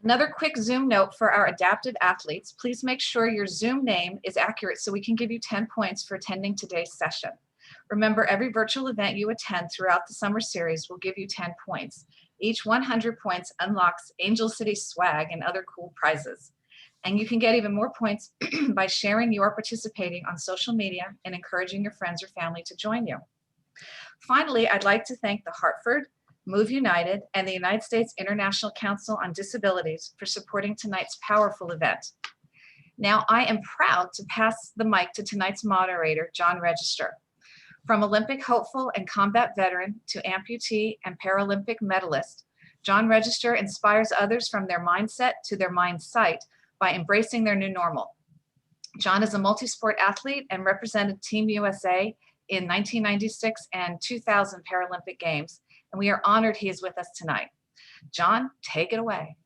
Another quick Zoom note for our adapted athletes, please make sure your Zoom name is accurate so we can give you 10 points for attending today's session. Remember, every virtual event you attend throughout the summer series will give you 10 points. Each 100 points unlocks Angel City swag and other cool prizes. And you can get even more points by sharing you are participating on social media and encouraging your friends or family to join you. Finally, I'd like to thank the Hartford, Move United, and the United States International Council on Disabilities for supporting tonight's powerful event. Now, I am proud to pass the mic to tonight's moderator, John Register. From Olympic hopeful and combat veteran to amputee and Paralympic medalist, John Register inspires others from their mindset to their mindsight by embracing their new normal. John is a multi-sport athlete and represented Team USA in 1996 and 2000 Paralympic Games, and we are honored he is with us tonight. John, take it away.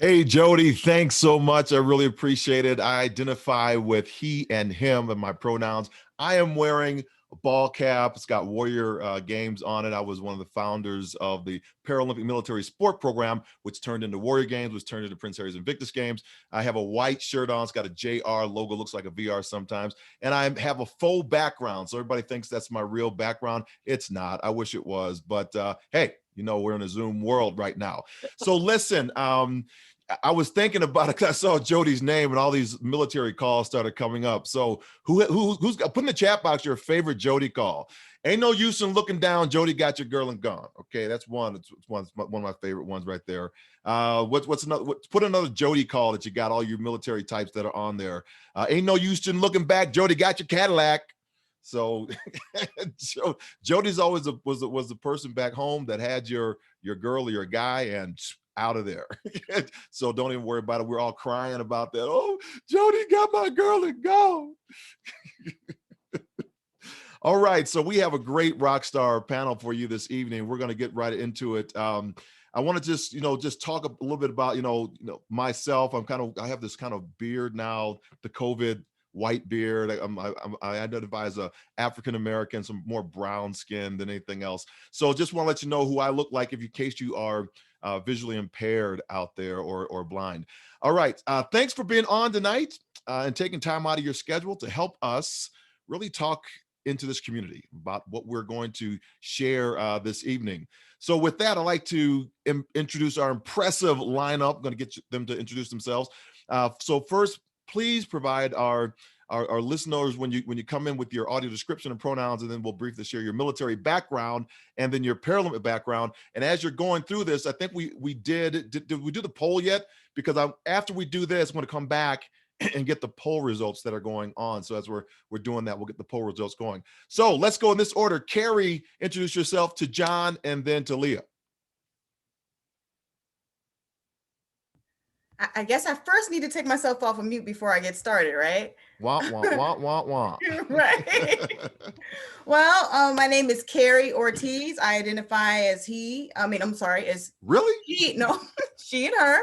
Hey, Jody, thanks so much. I really appreciate it. I identify with he and him in my pronouns. I am wearing a ball cap. It's got Warrior Games on it. I was one of the founders of the Paralympic Military Sport Program, which turned into Warrior Games, which turned into Prince Harry's Invictus Games. I have a white shirt on. It's got a JR logo, looks like a VR sometimes. And I have a faux background. So everybody thinks that's my real background. It's not. I wish it was. But hey, you know, we're in a Zoom world right now. So listen, I was thinking about it because I saw Jody's name and all these military calls started coming up. So who's put in the chat box your favorite Jody call? Ain't no use in looking down. Jody got your girl and gone. Okay, that's one. It's one of my favorite ones right there. What's another? Put another Jody call that you got all your military types that are on there. Ain't no use in looking back. Jody got your Cadillac. So Jody's always was the person back home that had your girl or your guy and out of there. So don't even worry about it. We're all crying about that. Oh, Jody got my girl and go. All right, so we have a great rock star panel for you this evening. We're going to get right into it. I want to just talk a little bit about myself. I have this kind of beard now, the COVID white beard. I identify as a African American, some more brown skin than anything else. So just want to let you know who I look like in case you are visually impaired out there or blind. All right, thanks for being on tonight and taking time out of your schedule to help us really talk into this community about what we're going to share this evening. So with that, I'd like to introduce our impressive lineup. I'm going to get them to introduce themselves. So first, please provide our listeners when you come in with your audio description and pronouns, and then we'll briefly share your military background and then your Paralympic background. And as you're going through this, I think did we do the poll yet? Because after we do this, I'm going to come back and get the poll results that are going on. So as we're doing that, we'll get the poll results going. So let's go in this order. Kari, introduce yourself to John and then to Lia. I guess I first need to take myself off of mute before I get started, right? Wah, wah, wah, wah, wah. Right. Well, my name is Kari Ortiz. I identify as as really? She, no, she and her.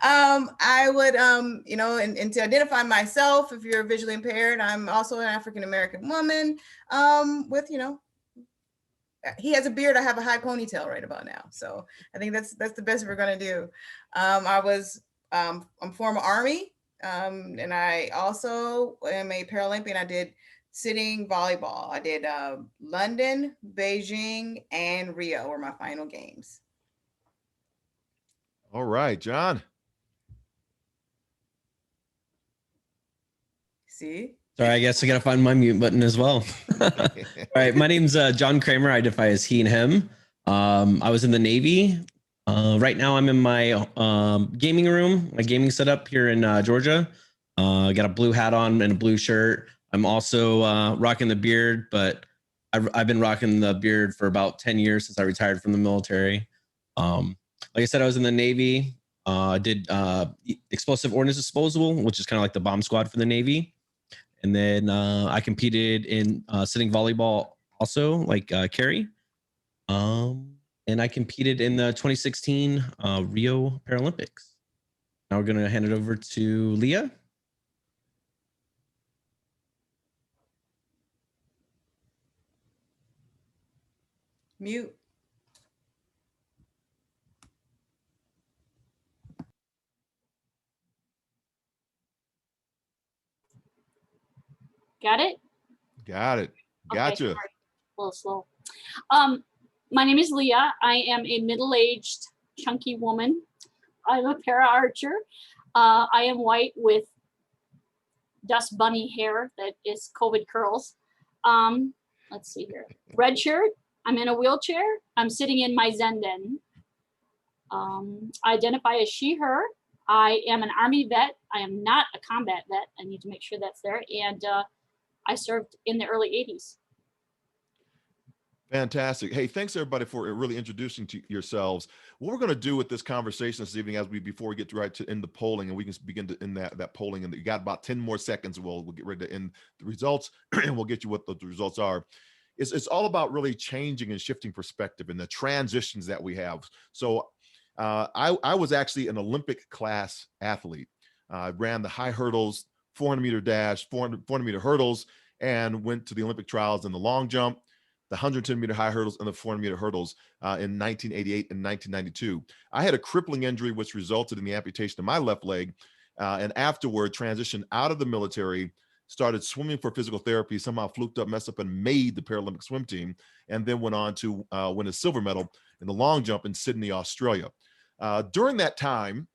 I would, and to identify myself, if you're visually impaired, I'm also an African-American woman with, he has a beard. I have a high ponytail right about now. So I think that's the best we're going to do. I'm former Army, and I also am a Paralympian. I did sitting volleyball. I did London, Beijing, and Rio were my final games. All right, John. See? Sorry, I guess I got to find my mute button as well. All right, my name's John Kremer. I identify as he and him. I was in the Navy. Right now I'm in my gaming room, my gaming setup here in Georgia. I got a blue hat on and a blue shirt. I'm also rocking the beard, but I've been rocking the beard for about 10 years since I retired from the military. Like I said, I was in the Navy. I did explosive ordnance disposal, which is kind of like the bomb squad for the Navy. And then I competed in sitting volleyball also, like Kari. And I competed in the 2016 Rio Paralympics. Now we're going to hand it over to Lia. Mute. Got it? Got it. Okay, Gotcha. sorry. A little slow. My name is Lia. I am a middle-aged, chunky woman. I'm a para archer. I am white with dust bunny hair that is COVID curls. Let's see here. Red shirt. I'm in a wheelchair. I'm sitting in my Zenden. I identify as she, her. I am an Army vet. I am not a combat vet. I need to make sure that's there. And I served in the early 80s. Fantastic. Hey, thanks everybody for really introducing to yourselves. What we're going to do with this conversation this evening, before we get to right to end the polling, and we can begin to end that polling, and you got about 10 more seconds. We'll get ready to end the results, and we'll get you what the results are. It's all about really changing and shifting perspective and the transitions that we have. So I was actually an Olympic class athlete. I ran the high hurdles, 400 meter dash, 400 meter hurdles, and went to the Olympic trials in the long jump, the 110 meter high hurdles, and the 400 meter hurdles in 1988 and 1992. I had a crippling injury, which resulted in the amputation of my left leg, and afterward transitioned out of the military, started swimming for physical therapy, somehow fluked up, messed up, and made the Paralympic swim team, and then went on to win a silver medal in the long jump in Sydney, Australia. During that time,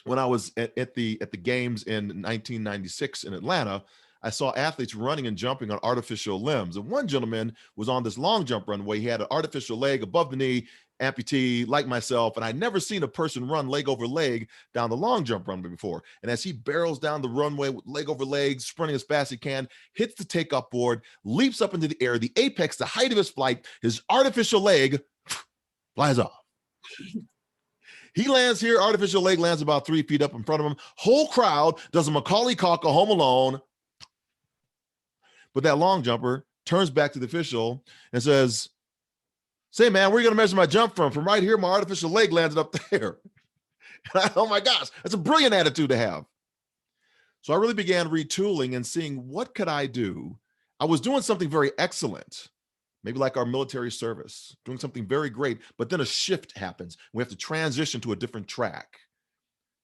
when I was at the games in 1996 in Atlanta, I saw athletes running and jumping on artificial limbs. And one gentleman was on this long jump runway. He had an artificial leg above the knee, amputee like myself, and I'd never seen a person run leg over leg down the long jump runway before. And as he barrels down the runway with leg over leg, sprinting as fast as he can, hits the takeoff board, leaps up into the air, the apex, the height of his flight, his artificial leg flies off. He lands here, artificial leg lands about 3 feet up in front of him. Whole crowd does a Macaulay Culkin Home Alone. But that long jumper turns back to the official and says, "Say, man, where are you going to measure my jump from? From right here, my artificial leg landed up there." Oh my gosh, that's a brilliant attitude to have. So I really began retooling and seeing what could I do. I was doing something very excellent, maybe like our military service, doing something very great, but then a shift happens. We have to transition to a different track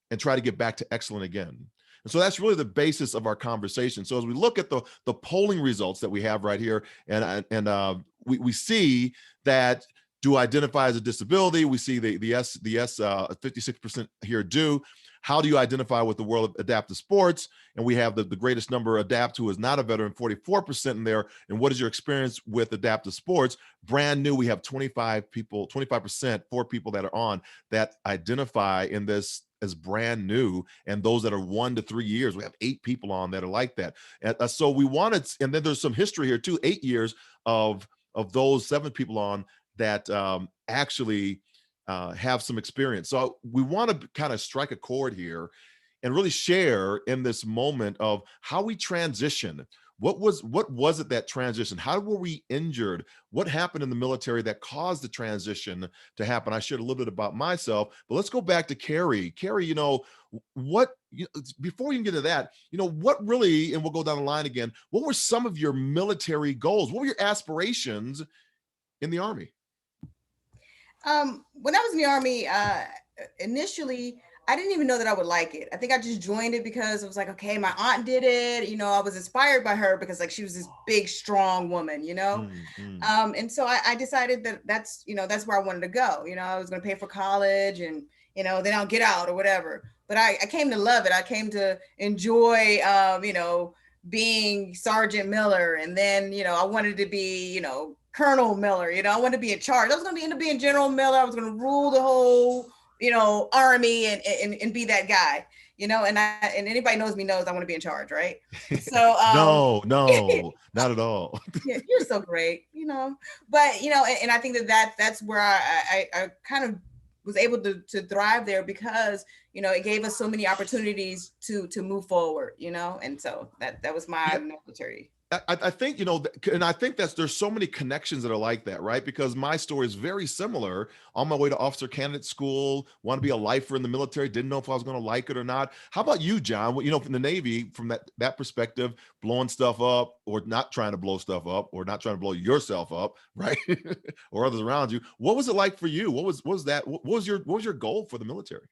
and try to get back to excellent again. And so that's really the basis of our conversation. So as we look at the polling results that we have right here, and we see that do identify as a disability, we see the yes 56% here do. How do you identify with the world of adaptive sports? And we have the greatest number adapt who is not a veteran, 44% in there. And what is your experience with adaptive sports? Brand new, we have 25%, 4 people that are on that identify in this as brand new, and those that are 1 to 3 years, we have 8 people on that are like that. And so we wanted, and then there's some history here too, 8 years of those 7 people on that actually have some experience. So we want to kind of strike a chord here and really share in this moment of how we transition. What was it that transition? How were we injured? What happened in the military that caused the transition to happen? I shared a little bit about myself, but let's go back to Kari. Kari, before you can get to that, what really, and we'll go down the line again, what were some of your military goals? What were your aspirations in the Army? When I was in the Army, initially, I didn't even know that I would like it. I think I just joined it because it was like, okay, my aunt did it. I was inspired by her because she was this big, strong woman, Mm-hmm. And so I decided that that's where I wanted to go. I was going to pay for college and, then I'll get out or whatever. But I came to love it. I came to enjoy, being Sergeant Miller. And then, I wanted to be, Colonel Miller, I wanted to be in charge. I was going to end up being General Miller. I was going to rule the whole Army and be that guy, and anybody knows me knows I want to be in charge, right? So No, not at all. Yeah, you're so great, but and I think that's where I kind of was able to thrive there because it gave us so many opportunities to move forward, and so that was my military. I think, and I think there's so many connections that are like that, right? Because my story is very similar. On my way to officer candidate school, want to be a lifer in the military, didn't know if I was going to like it or not. How about you, John? From the Navy, from that perspective, blowing stuff up or not trying to blow stuff up or not trying to blow yourself up, right? Or others around you. What was it like for you? What was your goal for the military?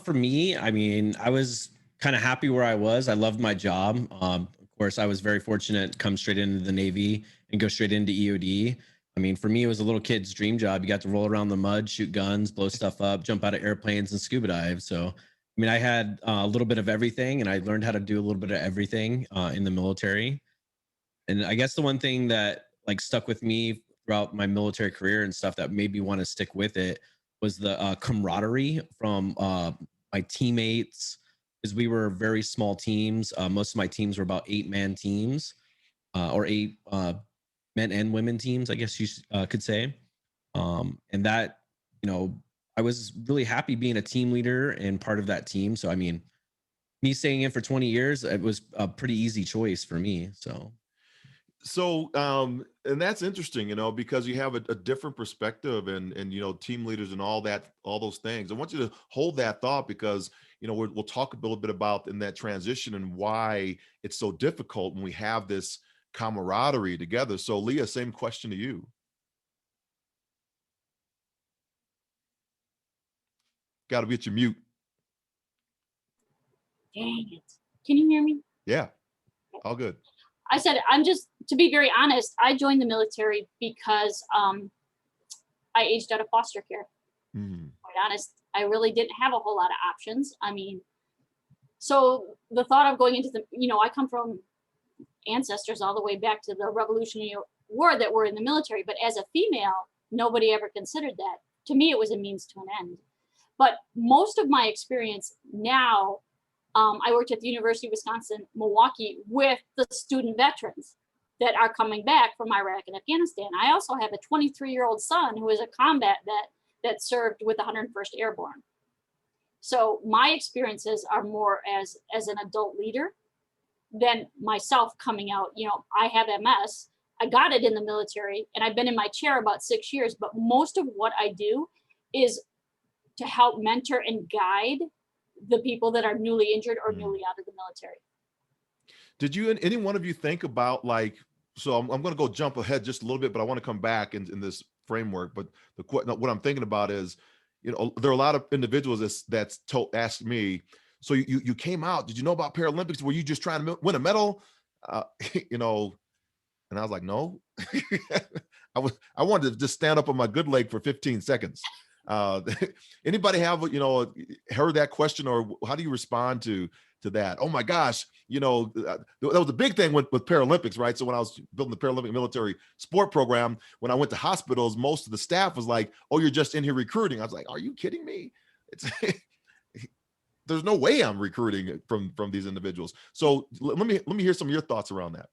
For me, I was kind of happy where I was. I loved my job. Of course, I was very fortunate to come straight into the Navy and go straight into EOD. I mean, for me, it was a little kid's dream job. You got to roll around the mud, shoot guns, blow stuff up, jump out of airplanes, and scuba dive. So, I mean, I had a little bit of everything, and I learned how to do a little bit of everything in the military. And I guess the one thing that like stuck with me throughout my military career and stuff that made me want to stick with it was the camaraderie from my teammates, because we were very small teams. Most of my teams were about 8-man teams or 8 men and women teams, I guess you could say. And that, you know, I was really happy being a team leader and part of that team. So, I mean, me staying in for 20 years, it was a pretty easy choice for me. So, and that's interesting, you know, because you have a different perspective and, you know, team leaders and all those things. I want you to hold that thought because, you know, we'll talk a little bit about in that transition and why it's so difficult when we have this camaraderie together. So Lia, same question to you. Got to be at your mute. Dang it. Can you hear me? Yeah, all good. I said, to be very honest, I joined the military because I aged out of foster care. Quite honest, I really didn't have a whole lot of options. I mean, so the thought of going into I come from ancestors all the way back to the Revolutionary War that were in the military, but as a female, nobody ever considered that. To me, it was a means to an end. But most of my experience now, I worked at the University of Wisconsin-Milwaukee with the student veterans that are coming back from Iraq and Afghanistan. I also have a 23-year-old son who is a combat vet that served with the 101st Airborne. So my experiences are more as an adult leader than myself coming out. You know, I have MS. I got it in the military, and I've been in my chair about 6 years, but most of what I do is to help mentor and guide the people that are newly injured or newly out of the military. Did you and any one of you think about like, so I'm going to go jump ahead just a little bit, but I want to come back in this framework. But what I'm thinking about is, you know, there are a lot of individuals that's asked me, so you came out, did you know about Paralympics? Were you just trying to win a medal? You know, and I was like, no, I wanted to just stand up on my good leg for 15 seconds. Anybody have, you know, heard that question, or how do you respond to that? Oh my gosh, you know, that was a big thing with Paralympics, right? So when I was building the Paralympic military sport program, when I went to hospitals, most of the staff was like, oh, you're just in here recruiting. I was like, are you kidding me? It's there's no way I'm recruiting from these individuals. So let me hear some of your thoughts around that.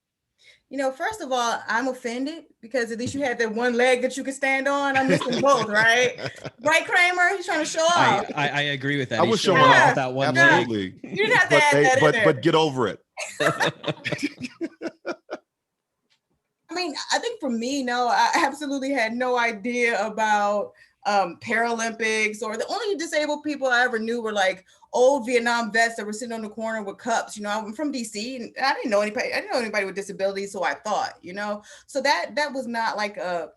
You know, first of all, I'm offended because at least you had that one leg that you could stand on. I'm missing both, right? Right, Kremer? He's trying to show off. I agree with that. I was showing off that one absolutely. leg. You didn't have to add that in there. But get over it. I mean, I think for me, no, I absolutely had no idea about Paralympics, or the only disabled people I ever knew were like old Vietnam vets that were sitting on the corner with cups. You know, I'm from DC and I didn't know anybody with disabilities, so I thought, you know, so that was not like a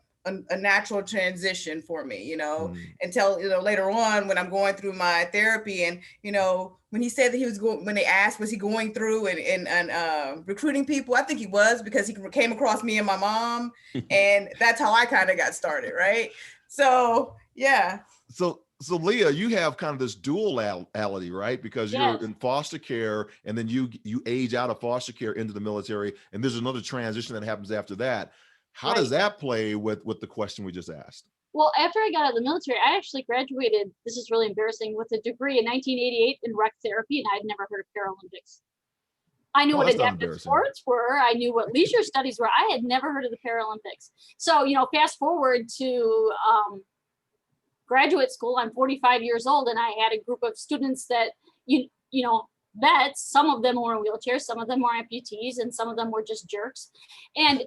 natural transition for me, you know, until, you know, later on when I'm going through my therapy, and, you know, when he said that he was going, when they asked, was he going through and recruiting people? I think he was, because he came across me and my mom, and that's how I kind of got started, right? So, yeah. So Lia, you have kind of this duality, right? Because you're in foster care, and then you age out of foster care into the military, and there's another transition that happens after that. How does that play with the question we just asked? Well, after I got out of the military, I actually graduated, this is really embarrassing, with a degree in 1988 in rec therapy, and I'd never heard of Paralympics. I knew what adaptive sports were. I knew what leisure studies were. I had never heard of the Paralympics. So, you know, fast forward to graduate school, I'm 45 years old, and I had a group of students that, you know, vets, some of them were in wheelchairs, some of them were amputees, and some of them were just jerks. And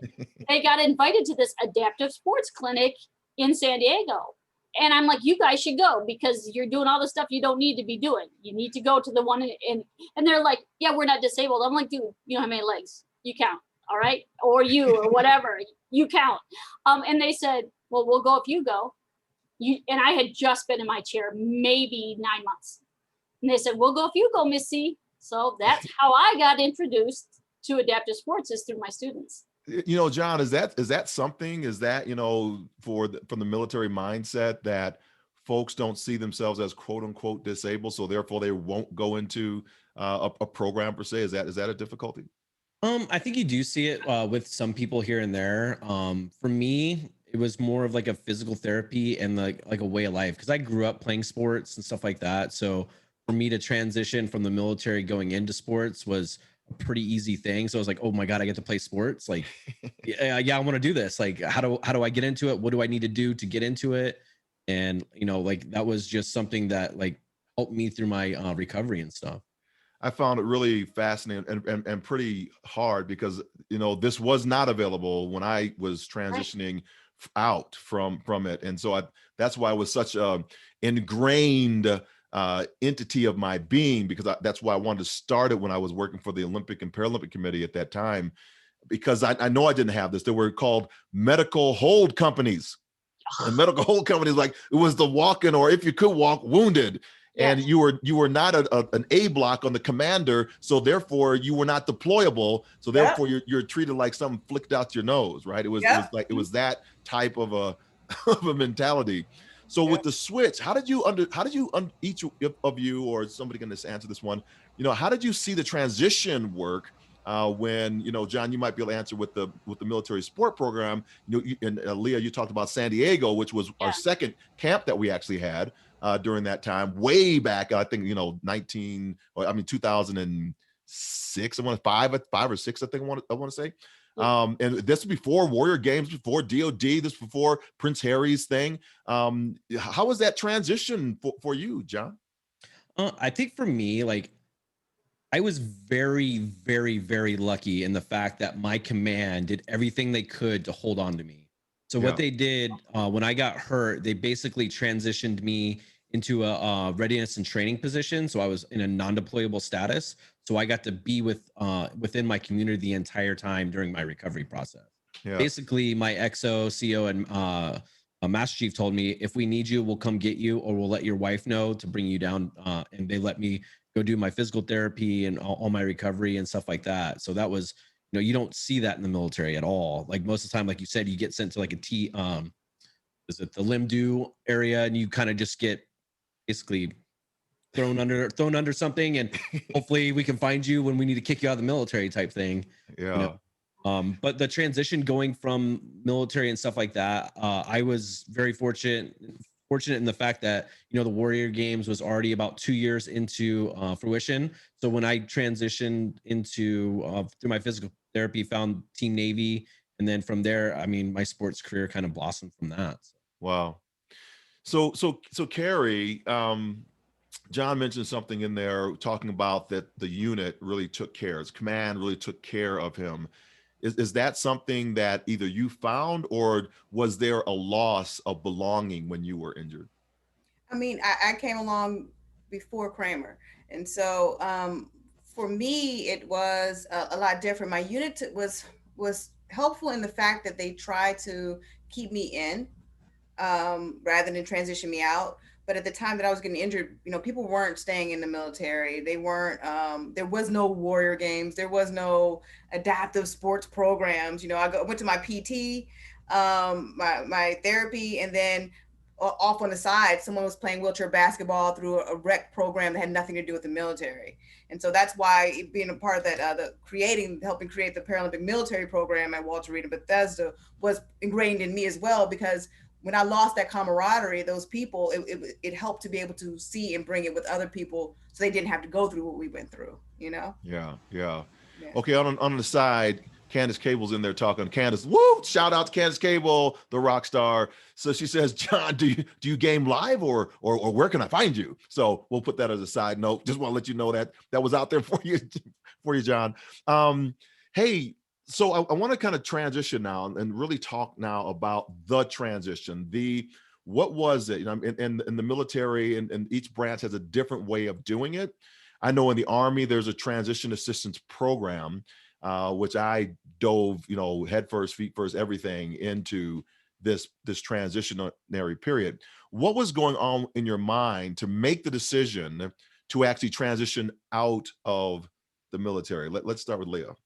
they got invited to this adaptive sports clinic in San Diego. And I'm like, you guys should go, because you're doing all the stuff you don't need to be doing. You need to go to the one, and they're like, yeah, we're not disabled. I'm like, dude, you know how many legs? You count, all right? Or you, or whatever, you count. And they said, well, we'll go if you go. And I had just been in my chair maybe 9 months. And they said, we'll go if you go, Missy. So that's how I got introduced to adaptive sports is through my students. You know, John, is that something, is that, you know, from the military mindset that folks don't see themselves as quote unquote disabled, so therefore they won't go into a program per se? Is that a difficulty? I think you do see it with some people here and there. For me, it was more of like a physical therapy and like a way of life, because I grew up playing sports and stuff like that. So for me to transition from the military going into sports was a pretty easy thing. So I was like, oh my God, I get to play sports. Like, yeah, I want to do this. Like, how do I get into it? What do I need to do to get into it? And, you know, like that was just something that like helped me through my recovery and stuff. I found it really fascinating and pretty hard because, you know, this was not available when I was transitioning out from it. And so that's why it was such a ingrained entity of my being, because that's why I wanted to start it when I was working for the Olympic and Paralympic Committee at that time, because I know I didn't have this. They were called medical hold companies. And medical hold companies, like, it was the walk-in, or if you could walk, wounded. And you were not an A block on the commander, so therefore you were not deployable. So therefore you're treated like something flicked out your nose, right? It was that type of a of a mentality. So with the switch, how did you each of you, or somebody can just answer this one, you know, how did you see the transition work when, you know, John, you might be able to answer with the military sport program, you know, and Lia, you talked about San Diego, which was our second camp that we actually had during that time, way back, I think, you know, 2006, I want 5 or 6, I think I want to say. And this is before Warrior Games, before DOD, this before Prince Harry's thing. How was that transition for you, John? I think for me, like, I was very, very, very lucky in the fact that my command did everything they could to hold on to me. So what they did when I got hurt, they basically transitioned me into a readiness and training position. So I was in a non-deployable status. So I got to be within my community the entire time during my recovery process. Yeah. Basically, my XO, CO, and Master Chief told me, if we need you, we'll come get you, or we'll let your wife know to bring you down. And they let me go do my physical therapy and all my recovery and stuff like that. So that was, you know, you don't see that in the military at all. Like most of the time, like you said, you get sent to like the Limdu area, and you kind of just get basically thrown under something, and hopefully we can find you when we need to kick you out of the military type thing. Yeah. You know? But the transition going from military and stuff like that, I was very fortunate in the fact that, you know, the Warrior Games was already about 2 years into fruition. So when I transitioned into through my physical therapy, found Team Navy, and then from there, I mean, my sports career kind of blossomed from that. So. Wow. So Kari, John mentioned something in there talking about that the unit really took care, his command really took care of him. Is that something that either you found, or was there a loss of belonging when you were injured? I mean, I came along before Kremer. And so for me, it was a lot different. My unit was helpful in the fact that they tried to keep me in rather than transition me out. But at the time that I was getting injured, you know, people weren't staying in the military. They weren't, there was no Warrior Games. There was no adaptive sports programs. You know, I went to my PT, my therapy, and then off on the side, someone was playing wheelchair basketball through a rec program that had nothing to do with the military. And so that's why being a part of that, helping create the Paralympic military program at Walter Reed and Bethesda was ingrained in me as well, because when I lost that camaraderie, those people, it helped to be able to see and bring it with other people, so they didn't have to go through what we went through, you know? Yeah. Okay, on the side, Candace Cable's in there talking. Candace, woo! Shout out to Candace Cable, the rock star. So she says, John, do you game live, or where can I find you? So we'll put that as a side note. Just want to let you know that was out there for you, John. Hey. So I want to kind of transition now and really talk now about the transition. What was it? You know, in the military, and each branch has a different way of doing it. I know in the Army there's a transition assistance program, which I dove, you know, head first, feet first, everything into this transitionary period. What was going on in your mind to make the decision to actually transition out of the military? Let's start with Lia.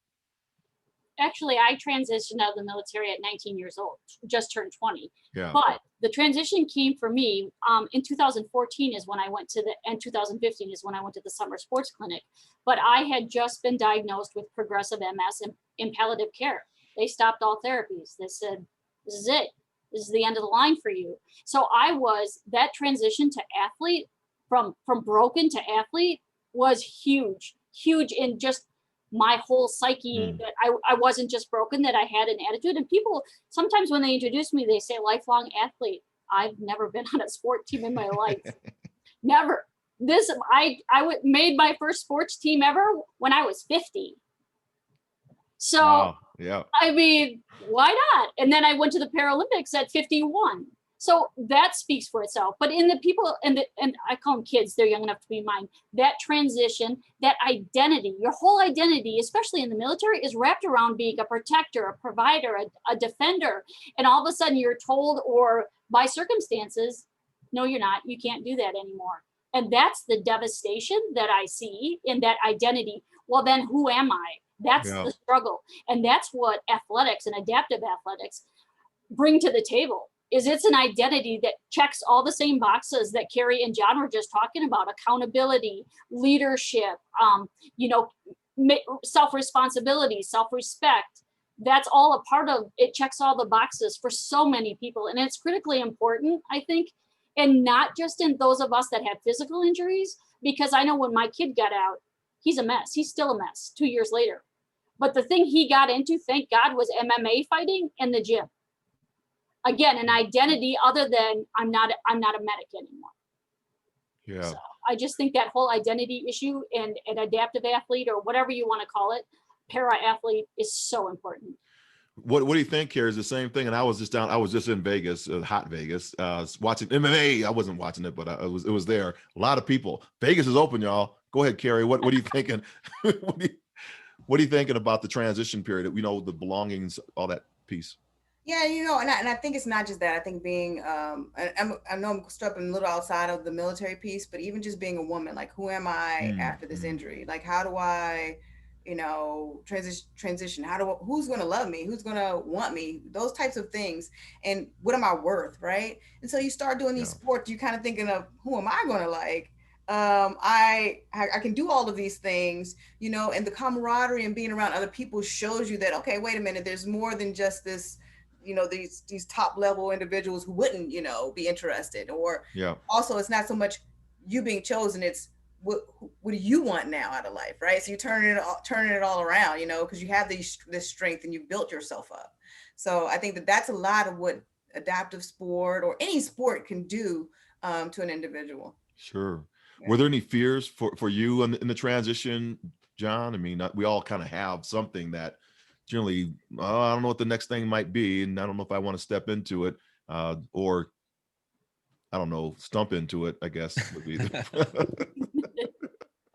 actually, I transitioned out of the military at 19 years old, just turned 20. Yeah. But the transition came for me in 2014 is when I went to and 2015 is when I went to the summer sports clinic. But I had just been diagnosed with progressive MS in palliative care. They stopped all therapies. They said, this is it. This is the end of the line for you. So that transition to athlete, from broken to athlete, was huge in just my whole psyche, that I wasn't just broken, that I had an attitude. And people, sometimes when they introduce me, they say lifelong athlete. I've never been on a sport team in my life. Never. I made my first sports team ever when I was 50. So, wow. Yeah. I mean, why not? And then I went to the Paralympics at 51. So that speaks for itself. But in the people, and I call them kids, they're young enough to be mine, that transition, that identity, your whole identity, especially in the military, is wrapped around being a protector, a provider, a defender. And all of a sudden you're told, or by circumstances, no, you're not, you can't do that anymore. And that's the devastation that I see in that identity. Well, then who am I? That's the struggle. And that's what athletics and adaptive athletics bring to the table. It's an identity that checks all the same boxes that Kari and John were just talking about: accountability, leadership, self-responsibility, self-respect. That's all a part of it. Checks all the boxes for so many people. And it's critically important, I think, and not just in those of us that have physical injuries, because I know when my kid got out, he's a mess. He's still a mess 2 years later. But the thing he got into, thank God, was MMA fighting and the gym. Again, an identity other than I'm not a medic anymore. Yeah. So I just think that whole identity issue and an adaptive athlete, or whatever you want to call it, para athlete, is so important. What do you think, Kari? Is the same thing? And I was just in Vegas, hot Vegas, watching MMA. I wasn't watching it, but it was there. A lot of people. Vegas is open, y'all. Go ahead, Kari. What are you thinking? What are you thinking about the transition period? The belongings, all that piece. Yeah, and I think it's not just that. I think being, I know I'm stepping a little outside of the military piece, but even just being a woman, like, who am I after this injury? Like, how do I, transition? Who's going to love me? Who's going to want me? Those types of things. And what am I worth? Right. And so you start doing these sports, you kind of thinking of, who am I going to like? I can do all of these things, and the camaraderie and being around other people shows you that, okay, wait a minute, there's more than just this, these top level individuals who wouldn't, be interested. Or also, it's not so much you being chosen, it's what do you want now out of life, right? So you're turning it all around, because you have this strength and you've built yourself up. So I think that's a lot of what adaptive sport or any sport can do to an individual. Sure. Yeah. Were there any fears for you in the transition, John? I mean, we all kind of have something that generally, I don't know what the next thing might be, and I don't know if I want to step into it, or I don't know, stump into it, I guess would be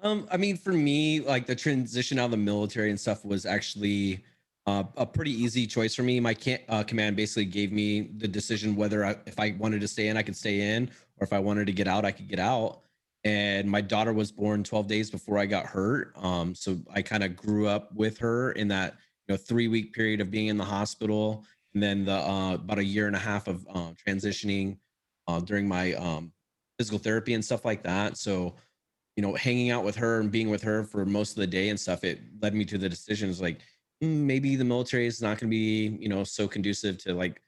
I mean, for me, like, the transition out of the military and stuff was actually a pretty easy choice for me. My command basically gave me the decision whether if I wanted to stay in, I could stay in, or if I wanted to get out, I could get out. And my daughter was born 12 days before I got hurt. So I kind of grew up with her in that 3-week period of being in the hospital, and then the about 1.5 years of transitioning during my physical therapy and stuff like that. So hanging out with her and being with her for most of the day and stuff, it led me to the decisions like, maybe the military is not going to be so conducive to like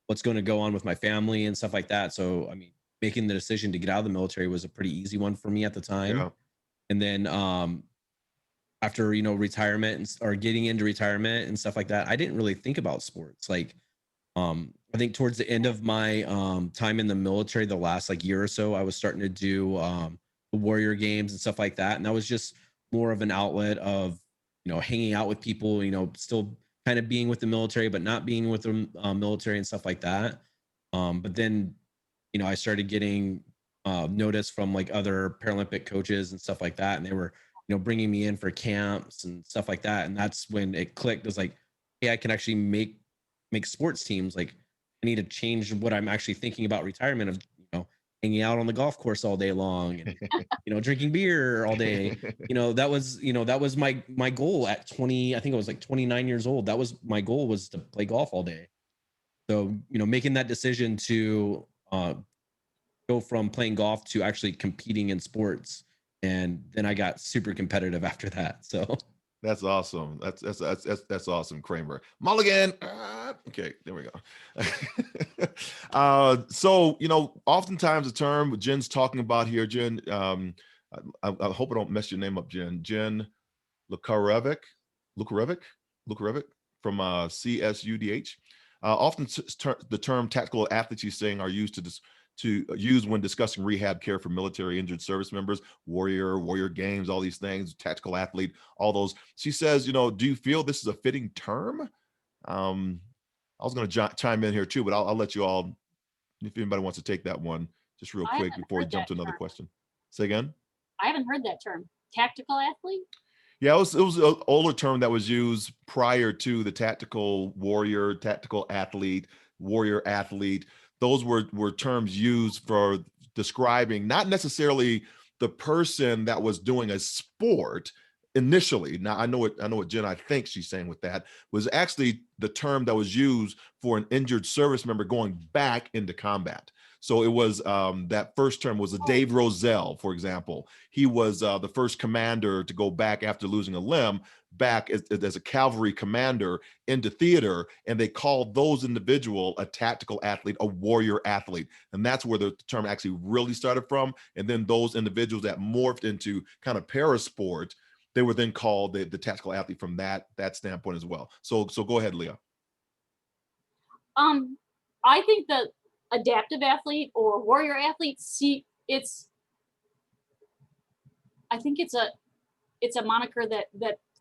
what's going to go on with my family and stuff like that. So I mean, making the decision to get out of the military was a pretty easy one for me at the time. Yeah. And then after retirement or getting into retirement and stuff like that, I didn't really think about sports. Like I think towards the end of my time in the military, the last like year or so, I was starting to do the warrior games and stuff like that, and that was just more of an outlet of hanging out with people, still kind of being with the military but not being with the military and stuff like that. But then I started getting notice from like other Paralympic coaches and stuff like that, and they were bringing me in for camps and stuff like that. And that's when it clicked. It was like, hey, I can actually make sports teams. Like, I need to change what I'm actually thinking about retirement of, hanging out on the golf course all day long and, drinking beer all day. That was my goal at 20, I think I was like 29 years old. That was my goal, was to play golf all day. So, making that decision to go from playing golf to actually competing in sports. And then I got super competitive after that. So that's awesome. That's awesome, Kremer. Mulligan. Okay, there we go. So, oftentimes the term Jen's talking about here, Jen, I hope I don't mess your name up, Jen. Jen Lukarevic from CSUDH. Often the term tactical athletes, she's saying, are used to use when discussing rehab care for military injured service members, warrior games, all these things, tactical athlete, all those. She says, do you feel this is a fitting term? I was going to chime in here too, but I'll let you all, if anybody wants to take that one just real quick before we jump to another question. Say again? I haven't heard that term. Tactical athlete? Yeah, it was an older term that was used prior to the tactical warrior, tactical athlete, warrior athlete. Those were terms used for describing not necessarily the person that was doing a sport initially. Now I know what Jen, I think she's saying with that, was actually the term that was used for an injured service member going back into combat. So it was that first term was Dave Roselle, for example. He was the first commander to go back after losing a limb, back as a cavalry commander into theater, and they called those individual a tactical athlete, a warrior athlete. And that's where the term actually really started from. And then those individuals that morphed into kind of parasport, they were then called the tactical athlete from that standpoint as well. So go ahead, Lia. I think that adaptive athlete or warrior athlete, I think it's a moniker that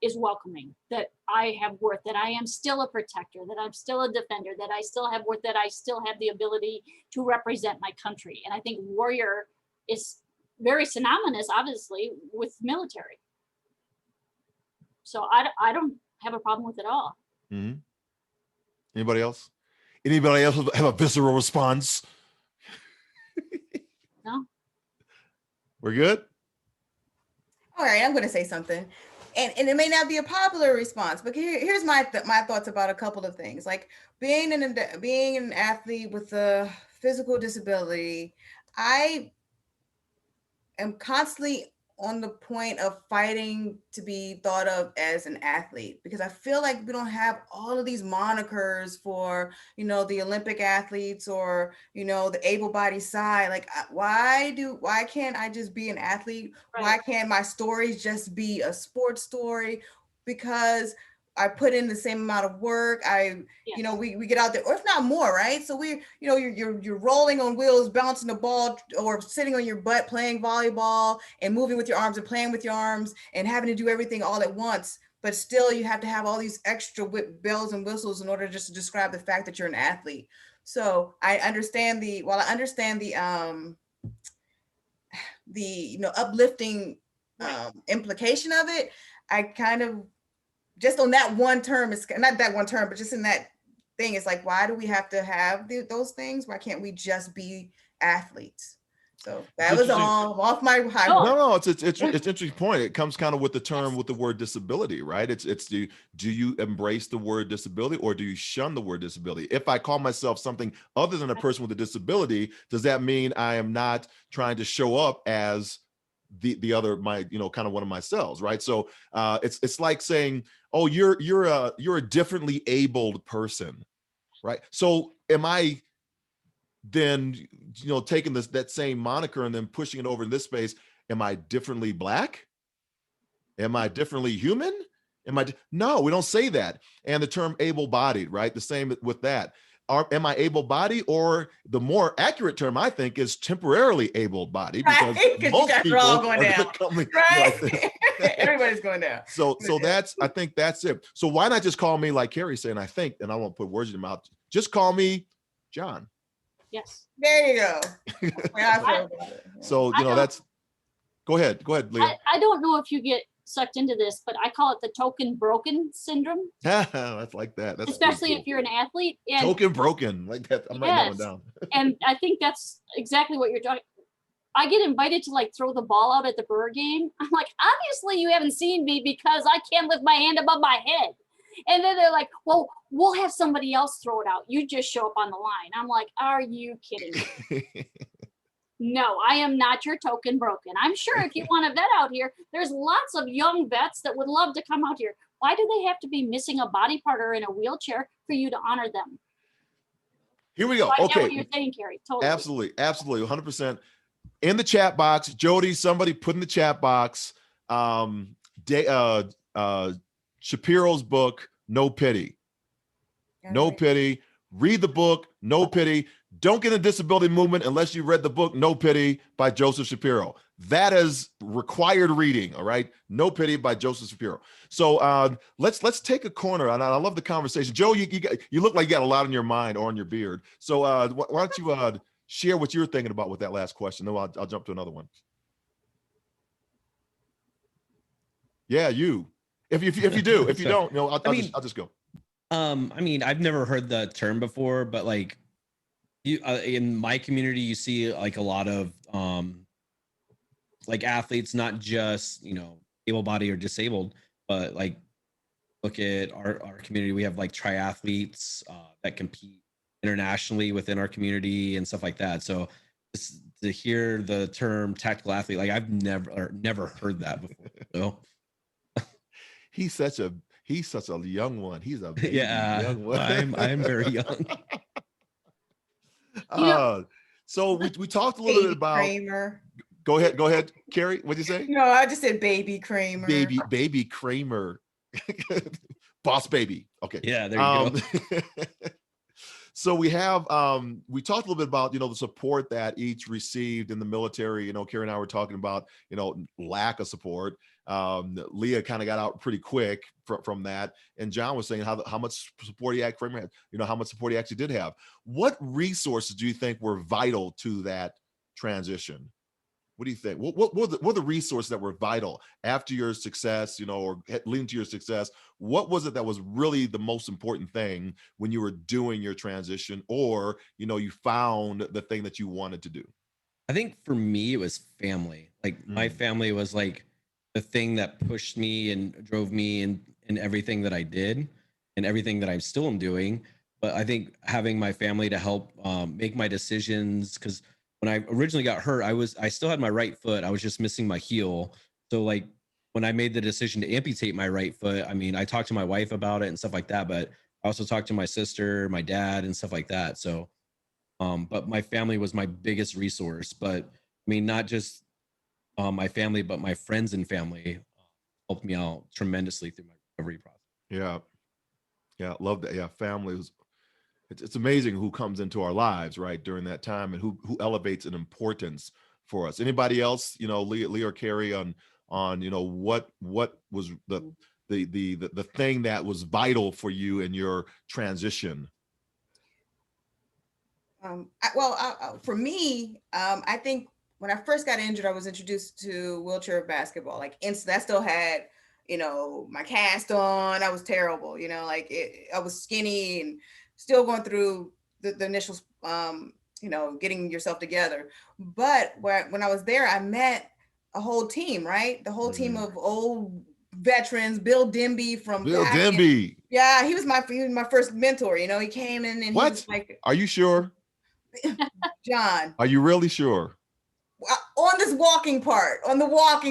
is welcoming, that I have worth, that I am still a protector, that I'm still a defender, that I still have worth, that I still have the ability to represent my country. And I think warrior is very synonymous, obviously, with military. So I don't have a problem with it all. Mm-hmm. Anybody else? Anybody else have a visceral response? No. We're good? All right, I'm going to say something. And it may not be a popular response, but here's my thoughts about a couple of things. Like being an athlete with a physical disability, I am constantly on the point of fighting to be thought of as an athlete, because I feel like we don't have all of these monikers for, the Olympic athletes or, the able-bodied side. Like, why can't I just be an athlete? Right. Why can't my stories just be a sports story? Because I put in the same amount of work. We get out there, or if not more, right? So you're rolling on wheels, bouncing the ball, or sitting on your butt, playing volleyball and moving with your arms and playing with your arms and having to do everything all at once. But still you have to have all these extra bells and whistles in order just to describe the fact that you're an athlete. So I understand the uplifting implication of it. I kind of, just on that one term, it's not that one term, but just in that thing, it's like, why do we have to have those things? Why can't we just be athletes? So that was all off my high. No, it's an interesting point. It comes kind of with the term, with the word disability, right? Do you embrace the word disability, or do you shun the word disability? If I call myself something other than a person with a disability, does that mean I am not trying to show up as the other, kind of one of my cells, right? So it's like saying, oh, you're a differently abled person, right? So am I then taking that same moniker and then pushing it over in this space? Am I differently Black? Am I differently human? No, we don't say that. And the term able-bodied, right? The same with that. Am I able-bodied, or the more accurate term, I think, is temporarily able-bodied, because most people are going down. Right? Everybody's going down. So I think that's it. So why not just call me, like Kari saying, I think, and I won't put words in your mouth, just call me John. Yes. There you go. So that's, go ahead, Leah. I don't know if you get sucked into this, but I call it the token broken syndrome. That's like that. That's Especially cool. if you're an athlete. And Token broken, like that. I'm writing that one down. And I think that's exactly what you're talking. I get invited to like throw the ball out at the Burr game. I'm like, obviously you haven't seen me because I can't lift my hand above my head. And then they're like, well, we'll have somebody else throw it out. You just show up on the line. I'm like, are you kidding me? No, I am not your token broken. I'm sure if you want a vet out here, there's lots of young vets that would love to come out here. Why do they have to be missing a body part or in a wheelchair for you to honor them? Here we go. So I Okay. know what you're saying, Kari. Totally. Absolutely. 100%. In the chat box, Jody, somebody put in the chat box, Shapiro's book, No Pity. No Pity. Read the book, No Pity. Don't get a disability movement unless you read the book, No Pity by Joseph Shapiro. That is required reading, all right? No Pity by Joseph Shapiro. So let's take a corner, and I love the conversation. Joe, you look like you got a lot on your mind or on your beard. So why don't you share what you're thinking about with that last question, then I'll jump to another one. Yeah, you. If you do, if you don't, no, I'll just go. I mean, I've never heard the term before, but like you in my community, you see like a lot of like athletes, not just, you know, able-bodied or disabled, but like look at our community. We have like triathletes that compete internationally within our community and stuff like that. So to hear the term tactical athlete, like I've never heard that before. So he's such a young one. He's a baby young one. I'm very young. So we talked a little bit about Kremer. Go ahead, Kari. What'd you say? No, I just said baby Kremer. Baby Kremer. Boss baby. Okay. Yeah, there you go. So we have we talked a little bit about, you know, the support that each received in the military. You know, Kari and I were talking about, you know, lack of support. Lia kind of got out pretty quick from that, and John was saying how much support Kremer had, you know, how much support he actually did have. What resources do you think were vital to that transition? What do you think? What were the resources that were vital after your success, you know, or leading to your success? What was it that was really the most important thing when you were doing your transition, or, you know, you found the thing that you wanted to do? I think for me, it was family. Like my family was like the thing that pushed me and drove me in everything that I did and everything that I still am doing. But I think having my family to help make my decisions, because when I originally got hurt, I still had my right foot. I was just missing my heel. So like when I made the decision to amputate my right foot, I mean, I talked to my wife about it and stuff like that, but I also talked to my sister, my dad, and stuff like that. So, but my family was my biggest resource. But I mean, not just my family, but my friends and family helped me out tremendously through my recovery process. Yeah, love that. Yeah, family was. It's amazing who comes into our lives, right, during that time, and who elevates an importance for us. Anybody else, you know, Lia or Kari, on you know what was the thing that was vital for you in your transition? For me, I think when I first got injured, I was introduced to wheelchair basketball. Like instantly, I still had, you know, my cast on. I was terrible, you know, like I was skinny and still going through the initial, you know, getting yourself together. But when I was there, I met a whole team, right? The whole team of old veterans. Bill Denby yeah, he was my first mentor. You know, he came in and he was like, "Are you sure, John? Are you really sure?" On the walking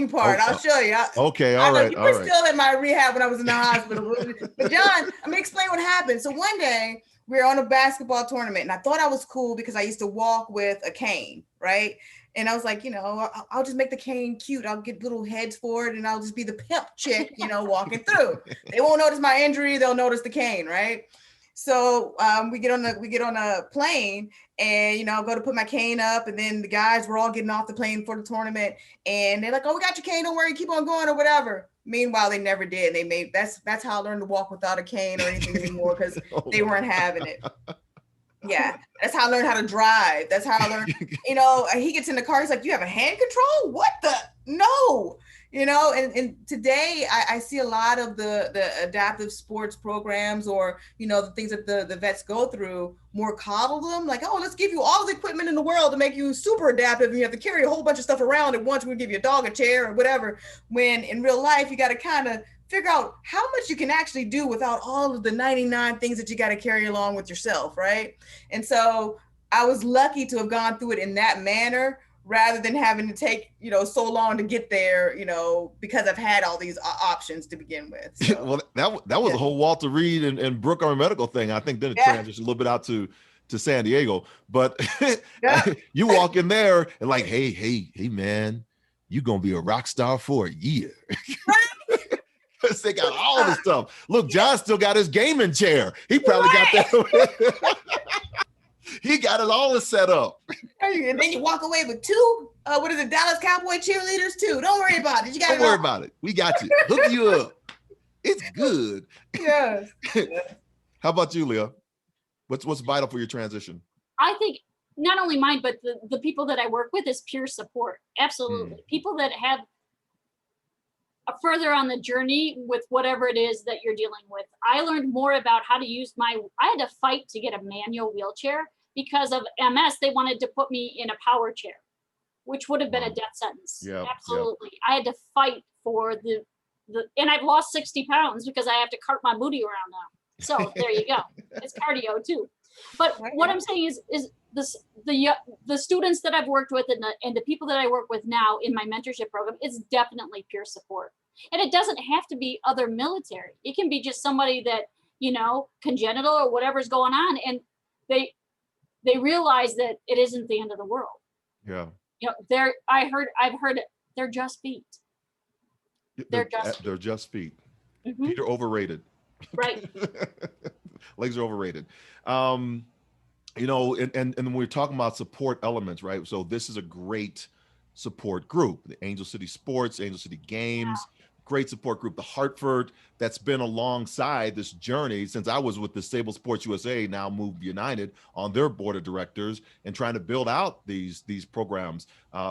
part, I'll show you. Okay, all right. You were still in my rehab when I was in the hospital. But John, I'm gonna explain what happened. So one day we were on a basketball tournament, and I thought I was cool because I used to walk with a cane, right? And I was like, you know, I'll just make the cane cute. I'll get little heads for it, and I'll just be the pimp chick, you know, walking through. They won't notice my injury; they'll notice the cane, right? So we get on a plane, and, you know, go to put my cane up, and then the guys were all getting off the plane for the tournament, and they're like, "Oh, we got your cane, don't worry, keep on going," or whatever. Meanwhile, they never did. That's how I learned to walk without a cane or anything anymore, because they weren't having it. Yeah, that's how I learned how to drive. That's how I learned. You know, he gets in the car, he's like, "You have a hand control? What the?" No, and today I see a lot of the adaptive sports programs, or, the things that the vets go through, more coddle them, like, oh, let's give you all the equipment in the world to make you super adaptive, and you have to carry a whole bunch of stuff around at once. We'll give you a dog, a chair, or whatever. When in real life, you got to kind of figure out how much you can actually do without all of the 99 things that you got to carry along with yourself, right? And so I was lucky to have gone through it in that manner, rather than having to take, so long to get there, because I've had all these options to begin with. So. Well, that was a whole Walter Reed and Brooke Army Medical thing. I think then it transitioned a little bit out to San Diego. But you walk in there and like, hey, man, you're going to be a rock star for a year. Because they got all the stuff. Look, John still got his gaming chair. He probably got that. He got it all set up. And then you walk away with two, Dallas Cowboy cheerleaders too. Don't worry about it. Don't worry about it. We got you. Hook you up. It's good. Yes. How about you, Lia? What's vital for your transition? I think not only mine, but the people that I work with is peer support. Absolutely. People that have a further on the journey with whatever it is that you're dealing with. I learned more about how to use I had to fight to get a manual wheelchair. Because of MS, they wanted to put me in a power chair, which would have been a death sentence. Yeah, absolutely. I had to fight for and I've lost 60 pounds because I have to cart my booty around now. So there you go. It's cardio too. But what I'm saying is the students that I've worked with and the people that I work with now in my mentorship program is definitely peer support. And it doesn't have to be other military. It can be just somebody that, congenital or whatever's going on. And they realize that it isn't the end of the world. Yeah. I've heard they're just feet. They're just feet. Mm-hmm. Feet are overrated. Right. Legs are overrated. And when we're talking about support elements, right? So this is a great support group. The Angel City Sports, Angel City Games, great support group. The Hartford, that's been alongside this journey since I was with Disabled Sports USA, now Move United, on their board of directors and trying to build out these programs.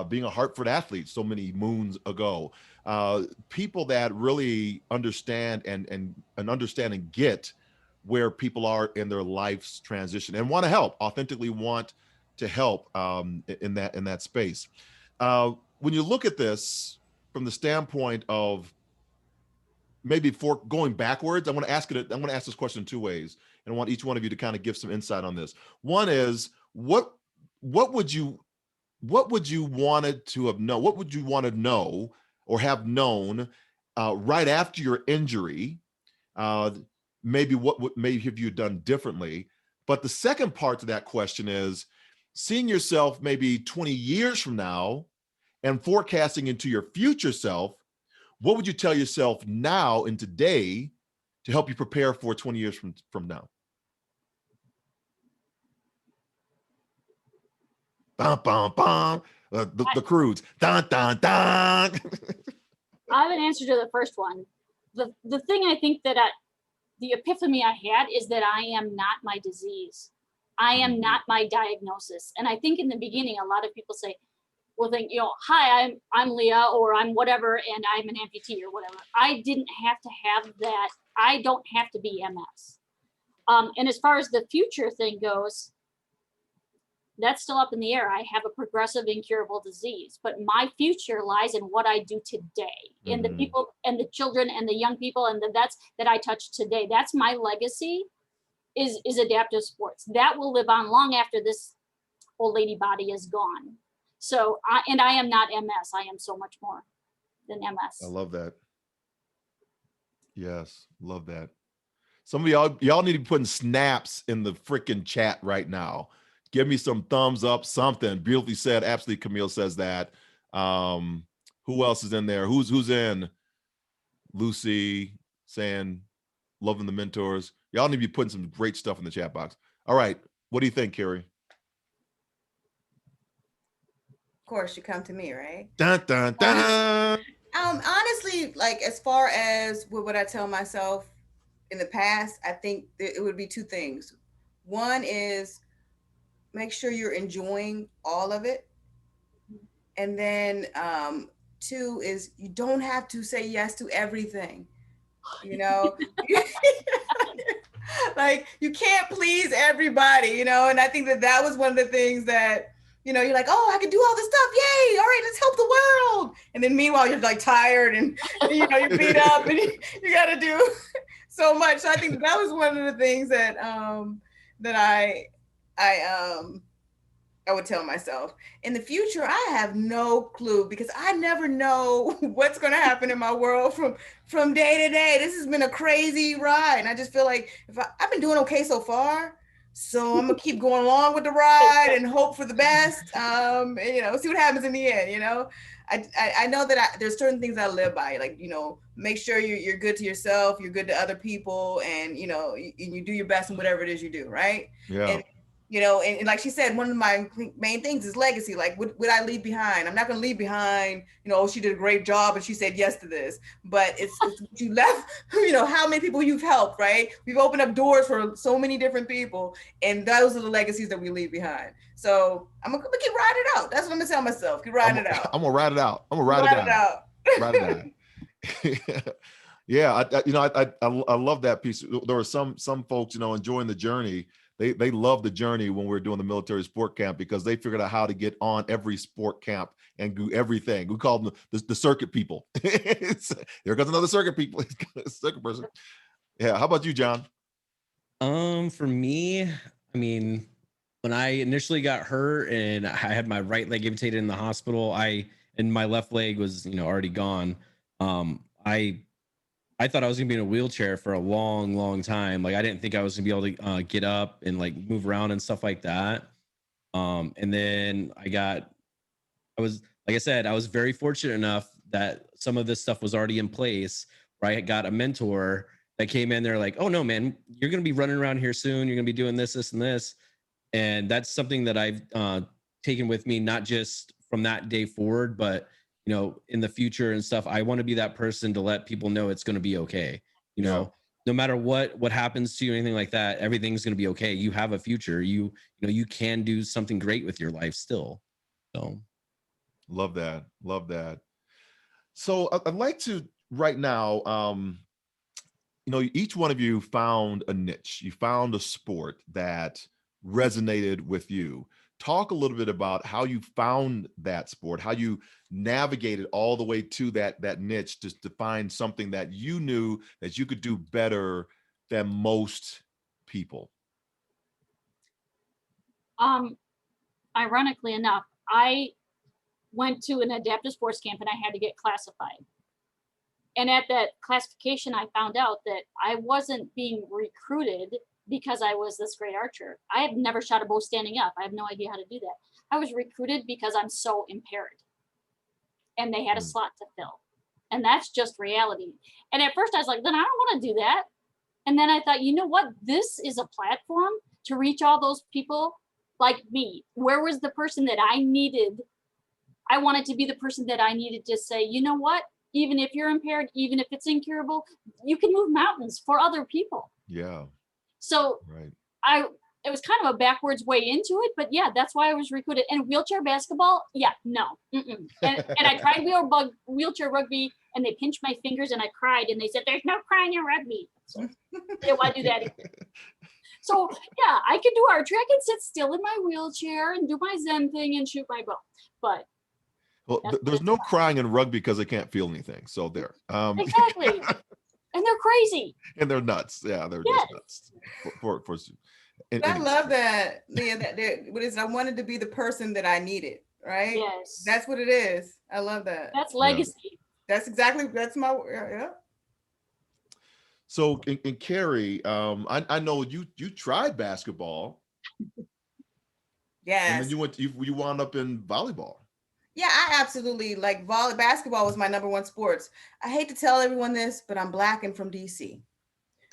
Being a Hartford athlete so many moons ago, people that really understand and understand and get where people are in their life's transition and want to help, authentically want to help in that space. When you look at this from the standpoint of maybe for going backwards, I'm going to ask this question in two ways, and I want each one of you to kind of give some insight on this. One is what would you wanted to have known? What would you want to know or have known right after your injury? Maybe what maybe have you done differently? But the second part to that question is seeing yourself maybe 20 years from now and forecasting into your future self. What would you tell yourself now and today to help you prepare for 20 years from now? Bum, bum, bum. The Croods. Dun, dun, dun. I have an answer to the first one. The thing I think that the epiphany I had is that I am not my disease. I am not my diagnosis. And I think in the beginning, a lot of people think, hi, I'm Lia, or I'm whatever, and I'm an amputee or whatever. I didn't have to have that. I don't have to be MS. And as far as the future thing goes, that's still up in the air. I have a progressive incurable disease, but my future lies in what I do today, in the people and the children and the young people and the vets that I touch today. That's my legacy is adaptive sports. That will live on long after this old lady body is gone. So, I am not MS. I am so much more than MS. I love that. Yes, love that. Some of y'all need to be putting snaps in the freaking chat right now. Give me some thumbs up, something. Beautifully said. Absolutely, Camille says that. Who else is in there? Who's in? Lucy saying, loving the mentors. Y'all need to be putting some great stuff in the chat box. All right. What do you think, Kari? Of course, you come to me, right? Dun, dun, dun. Honestly, like as far as what would I tell myself in the past, I think it would be two things. One is make sure you're enjoying all of it. And then too is you don't have to say yes to everything. You know, like you can't please everybody, you know, and I think that was one of the things that, you know, you're like, oh, I can do all this stuff. Yay. All right, let's help the world. And then meanwhile, you're like tired and you know, you're beat up and you got to do so much. So I think that was one of the things that, that I would tell myself. In the future, I have no clue because I never know what's going to happen in my world from day to day. This has been a crazy ride. And I just feel like I've been doing okay so far. So I'm going to keep going along with the ride and hope for the best. And, you know, see what happens in the end, you know. I know that there's certain things I live by, like, you know, make sure you're good to yourself, you're good to other people, and, you know, you do your best in whatever it is you do, right? Yeah. And, you know, and like she said, one of my main things is legacy. Like, what would I leave behind? I'm not going to leave behind, you know, oh, she did a great job and she said yes to this. But it's what you left, you know, how many people you've helped, right? We've opened up doors for so many different people. And those are the legacies that we leave behind. So I'm going to keep riding it out. That's what I'm going to tell myself. Keep riding it out. I'm going to ride it out. I'm going to ride it out. Ride it out. Yeah. I love that piece. There were some folks, you know, enjoying the journey. They love the journey when we're doing the military sport camp because they figured out how to get on every sport camp and do everything. We call them the circuit people. There goes another circuit people, circuit person. Yeah. How about you, John? For me, I mean, when I initially got hurt and I had my right leg amputated in the hospital, and my left leg was, you know, already gone. I thought I was gonna be in a wheelchair for a long, long time. Like I didn't think I was gonna be able to get up and like move around and stuff like that. And then I was, like I said, I was very fortunate enough that some of this stuff was already in place, where I got a mentor that came in there like, oh no, man, you're gonna be running around here soon. You're gonna be doing this, this, and this. And that's something that I've taken with me, not just from that day forward, but you know, in the future and stuff. I want to be that person to let people know it's going to be okay. You know, no matter what happens to you, anything like that, everything's going to be okay. You have a future. You know, you can do something great with your life still. So love that. Love that. So I'd like to right now, you know, each one of you found a niche. You found a sport that resonated with you. Talk a little bit about how you found that sport, how you navigated all the way to that niche just to find something that you knew that you could do better than most people. Ironically enough, I went to an adaptive sports camp and I had to get classified. And at that classification, I found out that I wasn't being recruited because I was this great archer. I have never shot a bow standing up. I have no idea how to do that. I was recruited because I'm so impaired. And they had a slot to fill. And that's just reality. And at first I was like, then I don't want to do that. And then I thought, you know what? This is a platform to reach all those people like me. Where was the person that I needed? I wanted to be the person that I needed to say, you know what? Even if you're impaired, even if it's incurable, you can move mountains for other people. Yeah. So it was kind of a backwards way into it, but yeah, that's why I was recruited. And wheelchair basketball, yeah, no. And I tried wheelchair rugby and they pinched my fingers and I cried and they said, there's no crying in rugby. So I didn't want to do that again. So yeah, I can do archery. I can sit still in my wheelchair and do my Zen thing and shoot my bow. But there's no crying in rugby because they can't feel anything. So there. Exactly. And they're crazy. And they're nuts. Yeah, they're just nuts. I love that, Leah. What is? I wanted to be the person that I needed. Right. Yes. That's what it is. I love that. That's legacy. That's my. Yeah. So, and Kari, I know you tried basketball. Yes. And then you wound up in volleyball. Yeah, I absolutely like basketball was my number one sports. I hate to tell everyone this, but I'm Black and from DC.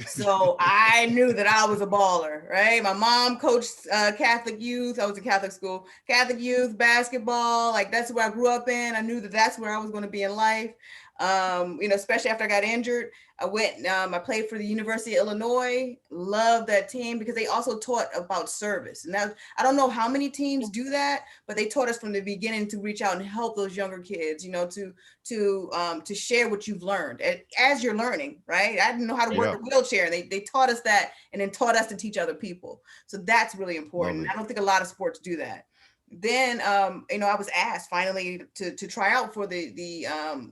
So I knew that I was a baller, right? My mom coached Catholic youth. I was in Catholic school, Catholic youth basketball. Like that's where I grew up in. I knew that that's where I was going to be in life. Especially after I got injured, I went, I played for the University of Illinois. Loved that team because they also taught about service. And that, I don't know how many teams do that, but they taught us from the beginning to reach out and help those younger kids, to share what you've learned as you're learning, right? I didn't know how to work a wheelchair. And they taught us that and then taught us to teach other people. So that's really important. I don't think a lot of sports do that. Then, I was asked finally to try out for the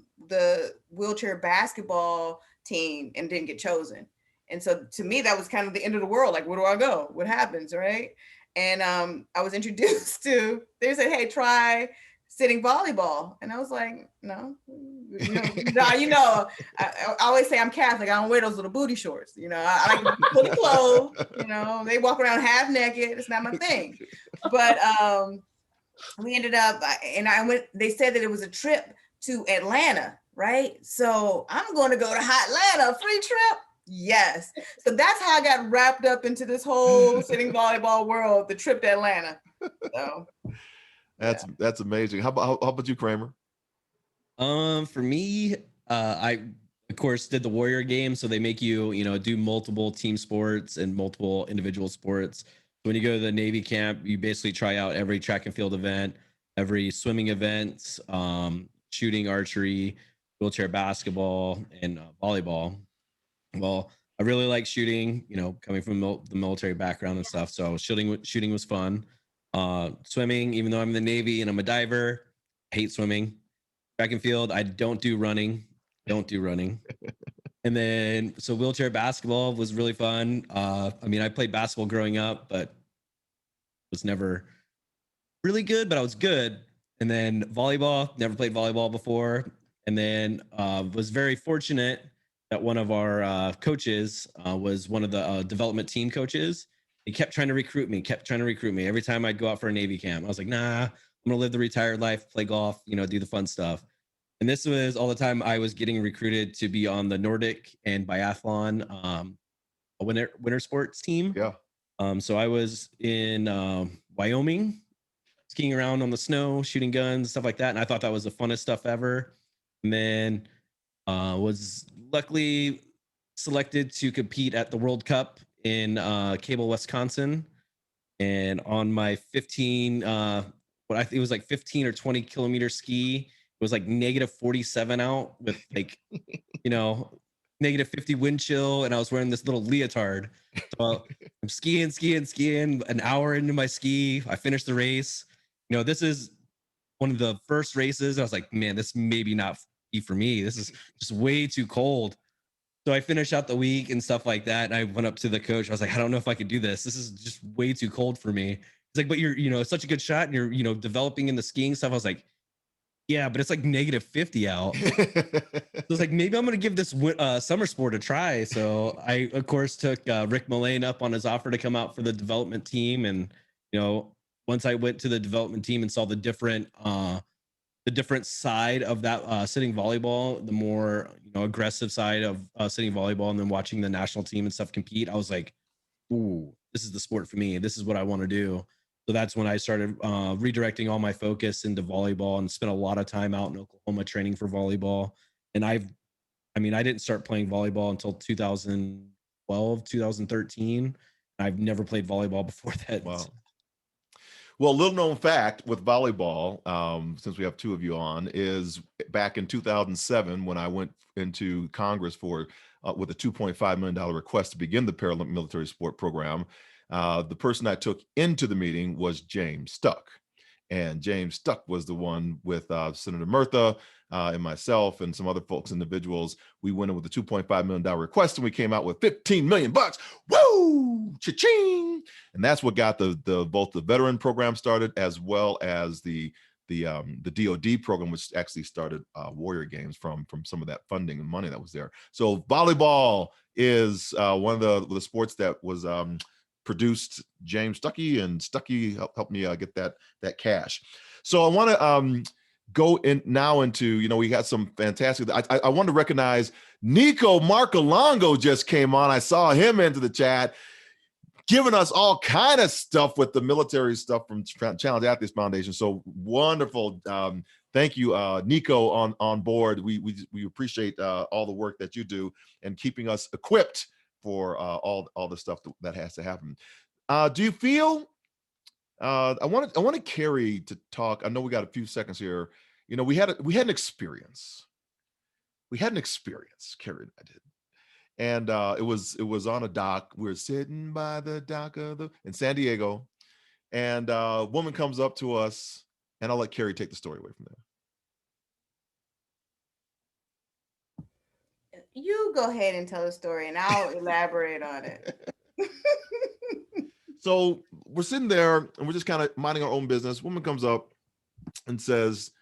wheelchair basketball team and didn't get chosen. And so to me, that was kind of the end of the world. Like, where do I go? What happens, right? And I was introduced to, they said, hey, try sitting volleyball. And I was like, no, I always say I'm Catholic. I don't wear those little booty shorts. I like to be fully clothed. They walk around half naked. It's not my thing. But we ended up, and I went, they said that it was a trip to Atlanta, right? So I'm going to go to Atlanta, free trip. Yes. So that's how I got wrapped up into this whole sitting volleyball world, the trip to Atlanta. So that's amazing. How about you, Kremer? For me, I of course did the Warrior game. So they make you, do multiple team sports and multiple individual sports. When you go to the Navy camp, you basically try out every track and field event, every swimming event, shooting, archery, wheelchair basketball, and volleyball. Well, I really like shooting, coming from the military background and stuff. So shooting was fun. Swimming, even though I'm in the Navy and I'm a diver, I hate swimming. Track and field, I don't do running. And then, so wheelchair basketball was really fun. I played basketball growing up, but was never really good, but I was good. And then volleyball, never played volleyball before. And then was very fortunate that one of our coaches was one of the development team coaches. He kept trying to recruit me. Every time I'd go out for a Navy camp, I was like, nah, I'm going to live the retired life, play golf, do the fun stuff. And this was all the time I was getting recruited to be on the Nordic and biathlon winter sports team. Yeah. So I was in Wyoming, skiing around on the snow, shooting guns, stuff like that. And I thought that was the funnest stuff ever. And then was luckily selected to compete at the World Cup in Cable, Wisconsin. And on my 15 or 20 kilometer ski, it was like negative 47 out with negative 50 wind chill. And I was wearing this little leotard. So I'm skiing an hour into my ski. I finished the race. This is one of the first races. I was like, man, this maybe not be for me. This is just way too cold. So I finished out the week and stuff like that. And I went up to the coach. I was like, I don't know if I could do this. This is just way too cold for me. He's like, but you're, such a good shot and you're, developing in the skiing stuff. I was like, yeah, but it's like negative 50 out. So it's like, maybe I'm going to give this summer sport a try. So I, of course, took Rick Mullane up on his offer to come out for the development team. And, once I went to the development team and saw the different side of that sitting volleyball, the more, aggressive side of sitting volleyball, and then watching the national team and stuff compete, I was like, ooh, this is the sport for me. This is what I want to do. So that's when I started redirecting all my focus into volleyball and spent a lot of time out in Oklahoma training for volleyball. And I didn't start playing volleyball until 2012, 2013. I've never played volleyball before that. Wow. Well, a little known fact with volleyball, since we have two of you on, is back in 2007, when I went into Congress with a $2.5 million request to begin the Paralympic military sport program, the person I took into the meeting was James Stuck. And James Stuck was the one with Senator Murtha and myself and some other folks, individuals. We went in with a $2.5 million request, and we came out with $15 million. Woo! Cha-ching! And that's what got both the veteran program started, as well as the DoD program, which actually started Warrior Games from some of that funding and money that was there. So volleyball is one of the sports that was produced James Stuckey, and Stuckey helped me get that cash. So I want to go in now into, you know, we got some fantastic, I want to recognize Nico Marcolongo just came on. I saw him into the chat, giving us all kind of stuff with the military stuff from Challenge Athletes Foundation. So wonderful. Thank you, Nico, on board. We appreciate all the work that you do and keeping us equipped for all the stuff that has to happen. Do you feel, I wanted Kari to talk. I know we got a few seconds here. You know, we had an experience. We had an experience, Kari and I did. And it was on a dock. We were sitting by the dock in San Diego, and a woman comes up to us, and I'll let Kari take the story away from there. You go ahead and tell the story, and I'll elaborate on it. So we're sitting there, and we're just kind of minding our own business. Woman comes up and says,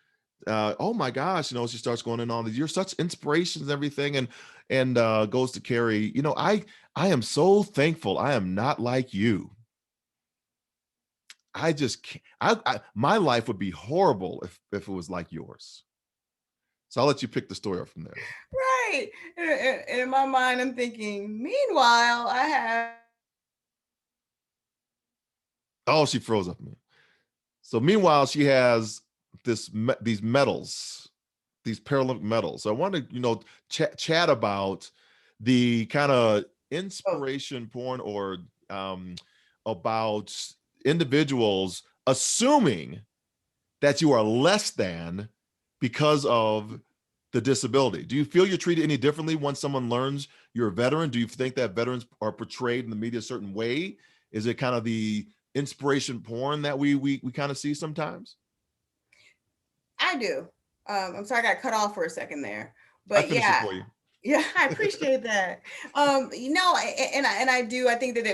"Oh my gosh," you know, she starts going in on, "You're such inspirations and everything," and goes to Kari, "You know, I am so thankful I am not like you. I just can't, my life would be horrible if it was like yours." So I'll let you pick the story up from there. Right. And in my mind, I'm thinking, meanwhile, I have. Oh, she froze up. So meanwhile, she has these medals, these Paralympic medals. So I want to, you know, chat about the kind of inspiration porn or about individuals assuming that you are less than because of the disability. Do you feel you're treated any differently when someone learns you're a veteran? Do you think that veterans are portrayed in the media a certain way? Is it kind of the inspiration porn that we kind of see sometimes? I do. I'm sorry I got cut off for a second there, I but finished it for you. yeah, I appreciate that. You know, and I do. I think that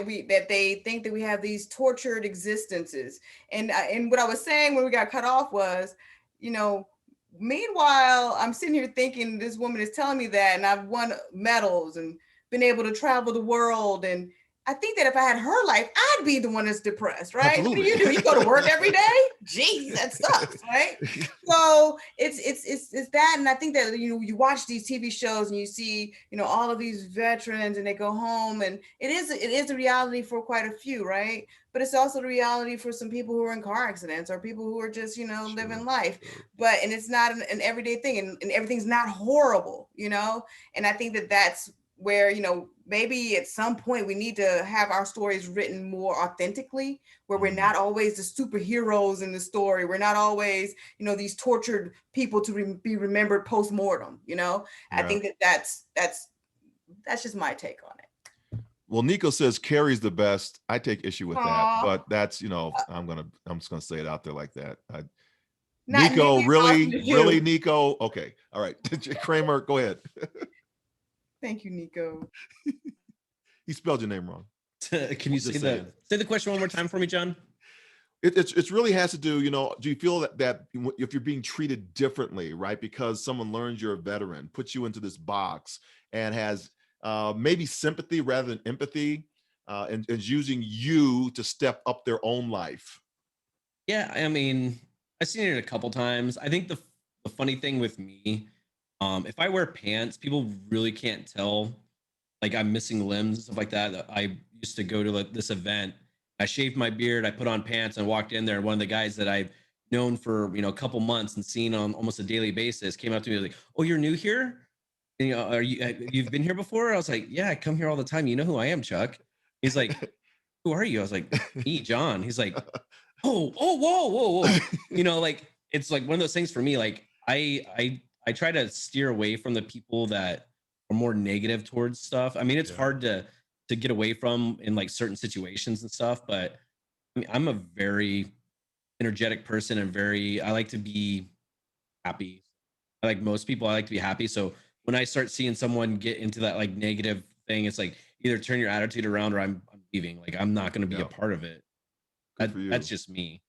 they think that we have these tortured existences, and what I was saying when we got cut off was, you know, meanwhile I'm sitting here thinking this woman is telling me that, and I've won medals and been able to travel the world, and I think that if I had her life, I'd be the one that's depressed, right? Absolutely. What do? You go to work every day? Jeez, that sucks, right? So it's that, and I think that, you know, you watch these TV shows and you see, you know, all of these veterans and they go home, and it is a reality for quite a few, right? But it's also the reality for some people who are in car accidents or people who are just, you know, living life. But and it's not an everyday thing, and everything's not horrible, you know. And I think that that's where, you know, maybe at some point we need to have our stories written more authentically, where we're not always the superheroes in the story. We're not always, you know, these tortured people to be remembered post-mortem, you know. Yeah. I think that that's just my take on it. Well, Nico says Kari's the best. I take issue with that, but that's, you know, I'm just gonna say it out there like that. Nico, really, Nico? Okay, all right. Kremer, go ahead. Thank you, Nico. He spelled your name wrong. Can you say the question one more time for me, John? It really has to do, you know, do you feel that if you're being treated differently, right, because someone learns you're a veteran, puts you into this box and has maybe sympathy rather than empathy, and is using you to step up their own life? Yeah, I mean, I've seen it a couple times. I think the funny thing with me, if I wear pants, people really can't tell, like, I'm missing limbs and stuff like that. I used to go to this event. I shaved my beard, I put on pants, and walked in there. And one of the guys that I've known for, you know, a couple months and seen on almost a daily basis came up to me like, "Oh, you're new here? And, you know, you've been here before?" I was like, "Yeah, I come here all the time. You know who I am, Chuck." He's like, "Who are you?" I was like, "Me, John." He's like, "Oh, whoa. You know, like, it's like one of those things for me. Like, I try to steer away from the people that are more negative towards stuff. I mean, it's hard to get away from in like certain situations and stuff, but I mean, I'm a very energetic person and I like to be happy. Like most people, I like to be happy. So when I start seeing someone get into that like negative thing, it's like either turn your attitude around or I'm leaving. Like, I'm not going to be a part of it. That's just me.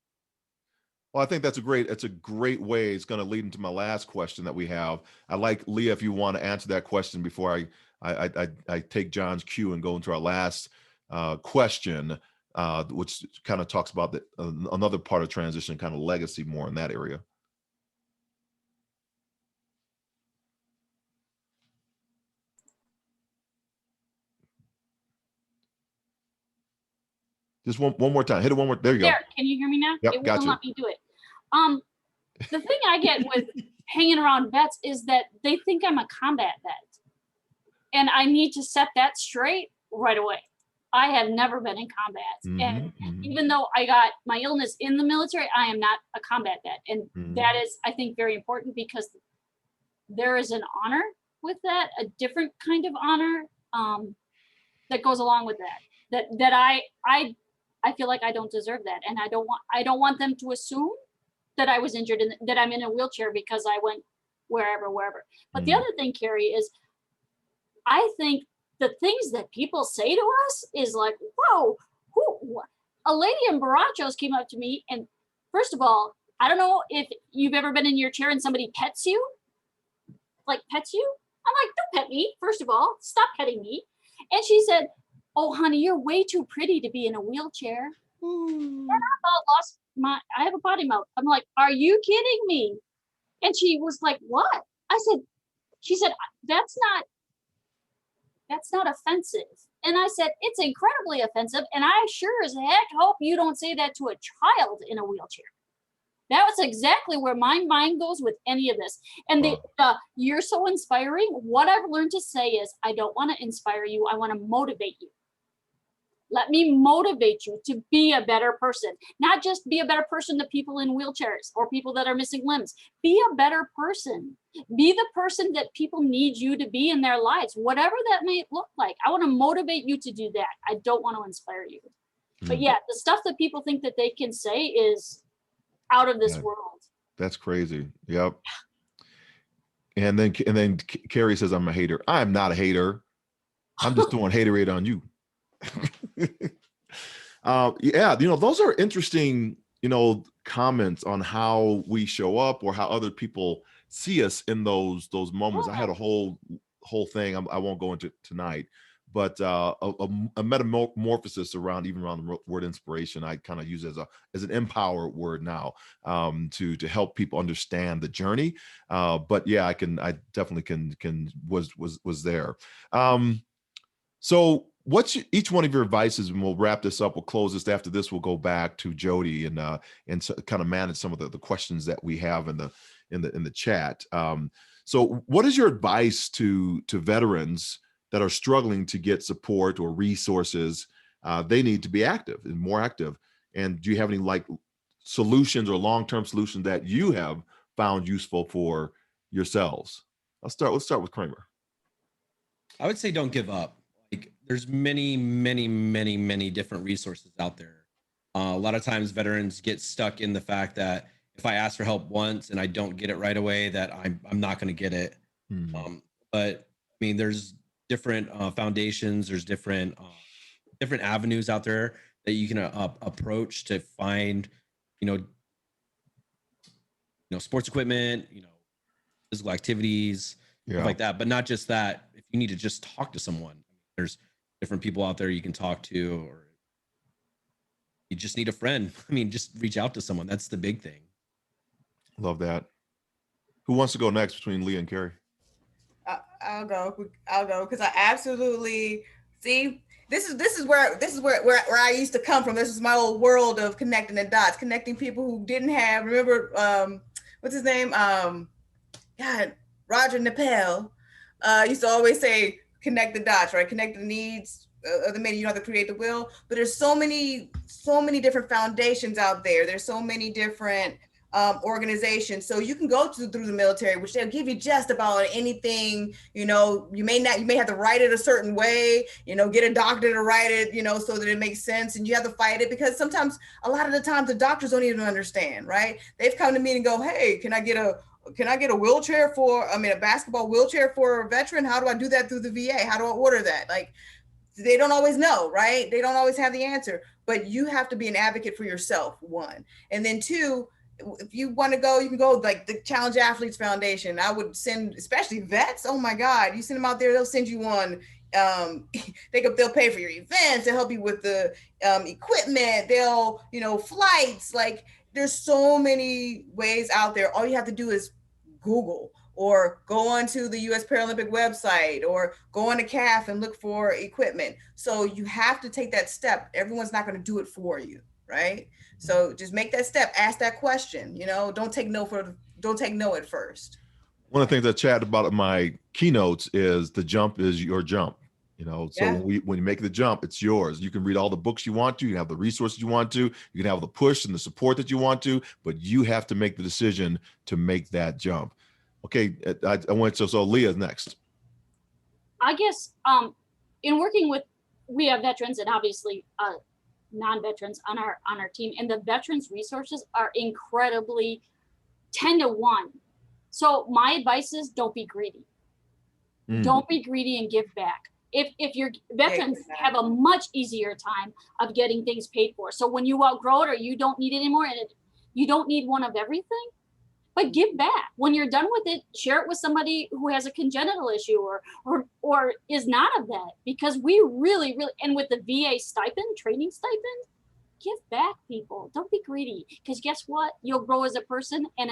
Well, I think that's a great way. It's going to lead into my last question that we have. I like, Lia, if you want to answer that question before I take John's cue and go into our last question, which kind of talks about another part of transition, kind of legacy, more in that area. Just one more time. Hit it one more. There you go. There, can you hear me now? Yep, It got wouldn't you. let me do it. The thing I get with hanging around vets is that they think I'm a combat vet. And I need to set that straight right away. I have never been in combat. And even though I got my illness in the military, I am not a combat vet. And that is, I think, very important because there is an honor with that, a different kind of honor that goes along with that. That I feel like I don't deserve that. And I don't want them to assume that I was injured and that I'm in a wheelchair because I went wherever. But the other thing, Kari, is I think the things that people say to us is like, whoa, a lady in Barachos came up to me. And first of all, I don't know if you've ever been in your chair and somebody pets you. I'm like, don't pet me. First of all, stop petting me. And she said, oh, honey, you're way too pretty to be in a wheelchair. And I have a potty mouth. I'm like, are you kidding me? And she was like, what? She said, that's not offensive. And I said, it's incredibly offensive. And I sure as heck hope you don't say that to a child in a wheelchair. That was exactly where my mind goes with any of this. And you're so inspiring. What I've learned to say is, I don't want to inspire you. I want to motivate you. Let me motivate you to be a better person, not just be a better person to people in wheelchairs or people that are missing limbs. Be a better person. Be the person that people need you to be in their lives, whatever that may look like. I want to motivate you to do that. I don't want to inspire you. But yeah, the stuff that people think that they can say is out of this world. That's crazy. Yep. And then Kari says, I'm a hater. I'm not a hater. I'm just doing haterade on you. Yeah, those are interesting, comments on how we show up or how other people see us in those moments. I had a whole thing I won't go into tonight, but a metamorphosis around the word inspiration. I kind of use as an empower word now, to help people understand the journey. But yeah, I definitely can was there. So what's each one of your advices, and we'll wrap this up. We'll close this. After this, we'll go back to Jody and so kind of manage some of the questions that we have in the chat. So what is your advice to veterans that are struggling to get support or resources? They need to be active and more active. And do you have any solutions or long-term solutions that you have found useful for yourselves? Let's start with Kremer. I would say don't give up. There's many different resources out there. A lot of times veterans get stuck in the fact that if I ask for help once and I don't get it right away, that I'm not going to get it. But I mean, there's different foundations, there's different avenues out there that you can approach to find, sports equipment, physical activities, stuff like that. But not just that. If you need to just talk to someone, there's different people out there you can talk to, or you just need a friend. I mean, just reach out to someone. That's the big thing. Love that. Who wants to go next between Lia and Kari? I'll go because I absolutely see. This is where I used to come from. This is my old world of connecting the dots, connecting people who didn't have. Remember, what's his name? Roger Nepal used to always say, connect the dots, right? Connect the needs of the many. You don't have to create the will. But there's so many different foundations out there. There's so many different organizations. So you can go through the military, which they'll give you just about anything. You may have to write it a certain way, get a doctor to write it, so that it makes sense. And you have to fight it because sometimes, a lot of the times, the doctors don't even understand, right? They've come to me and go, hey, can I get a wheelchair a basketball wheelchair for a veteran? How do I do that through the VA? How do I order that? They don't always know, right? They don't always have the answer, but you have to be an advocate for yourself, one. And then two, if you want to go, you can go the Challenge Athletes Foundation. I would send, especially vets. Oh my God, you send them out there, they'll send you one. They'll pay for your events, they'll help you with the equipment, they'll, flights. There's so many ways out there. All you have to do is Google, or go onto the US Paralympic website, or go on to CAF and look for equipment. So you have to take that step. Everyone's not going to do it for you, right? So just make that step, ask that question, you know, don't take no at first. One of the things I chatted about in my keynotes is the jump is your jump. You know, so Yeah. when you make the jump, it's yours. You can read all the books you want to, you can have the resources you want to, you can have the push and the support that you want to, but you have to make the decision to make that jump. Okay, I went so Leah's next. I guess in working with, we have veterans and obviously non-veterans on our team, and the veterans resources are incredibly 10 to 1. So my advice is don't be greedy. Don't be greedy and give back. If your veterans have a much easier time of getting things paid for. So when you outgrow it or you don't need it anymore, and you don't need one of everything, but give back. When you're done with it, share it with somebody who has a congenital issue or is not of that, because we really, and with the VA stipend, training stipend, give back, people. Don't be greedy, because guess what? You'll grow as a person, and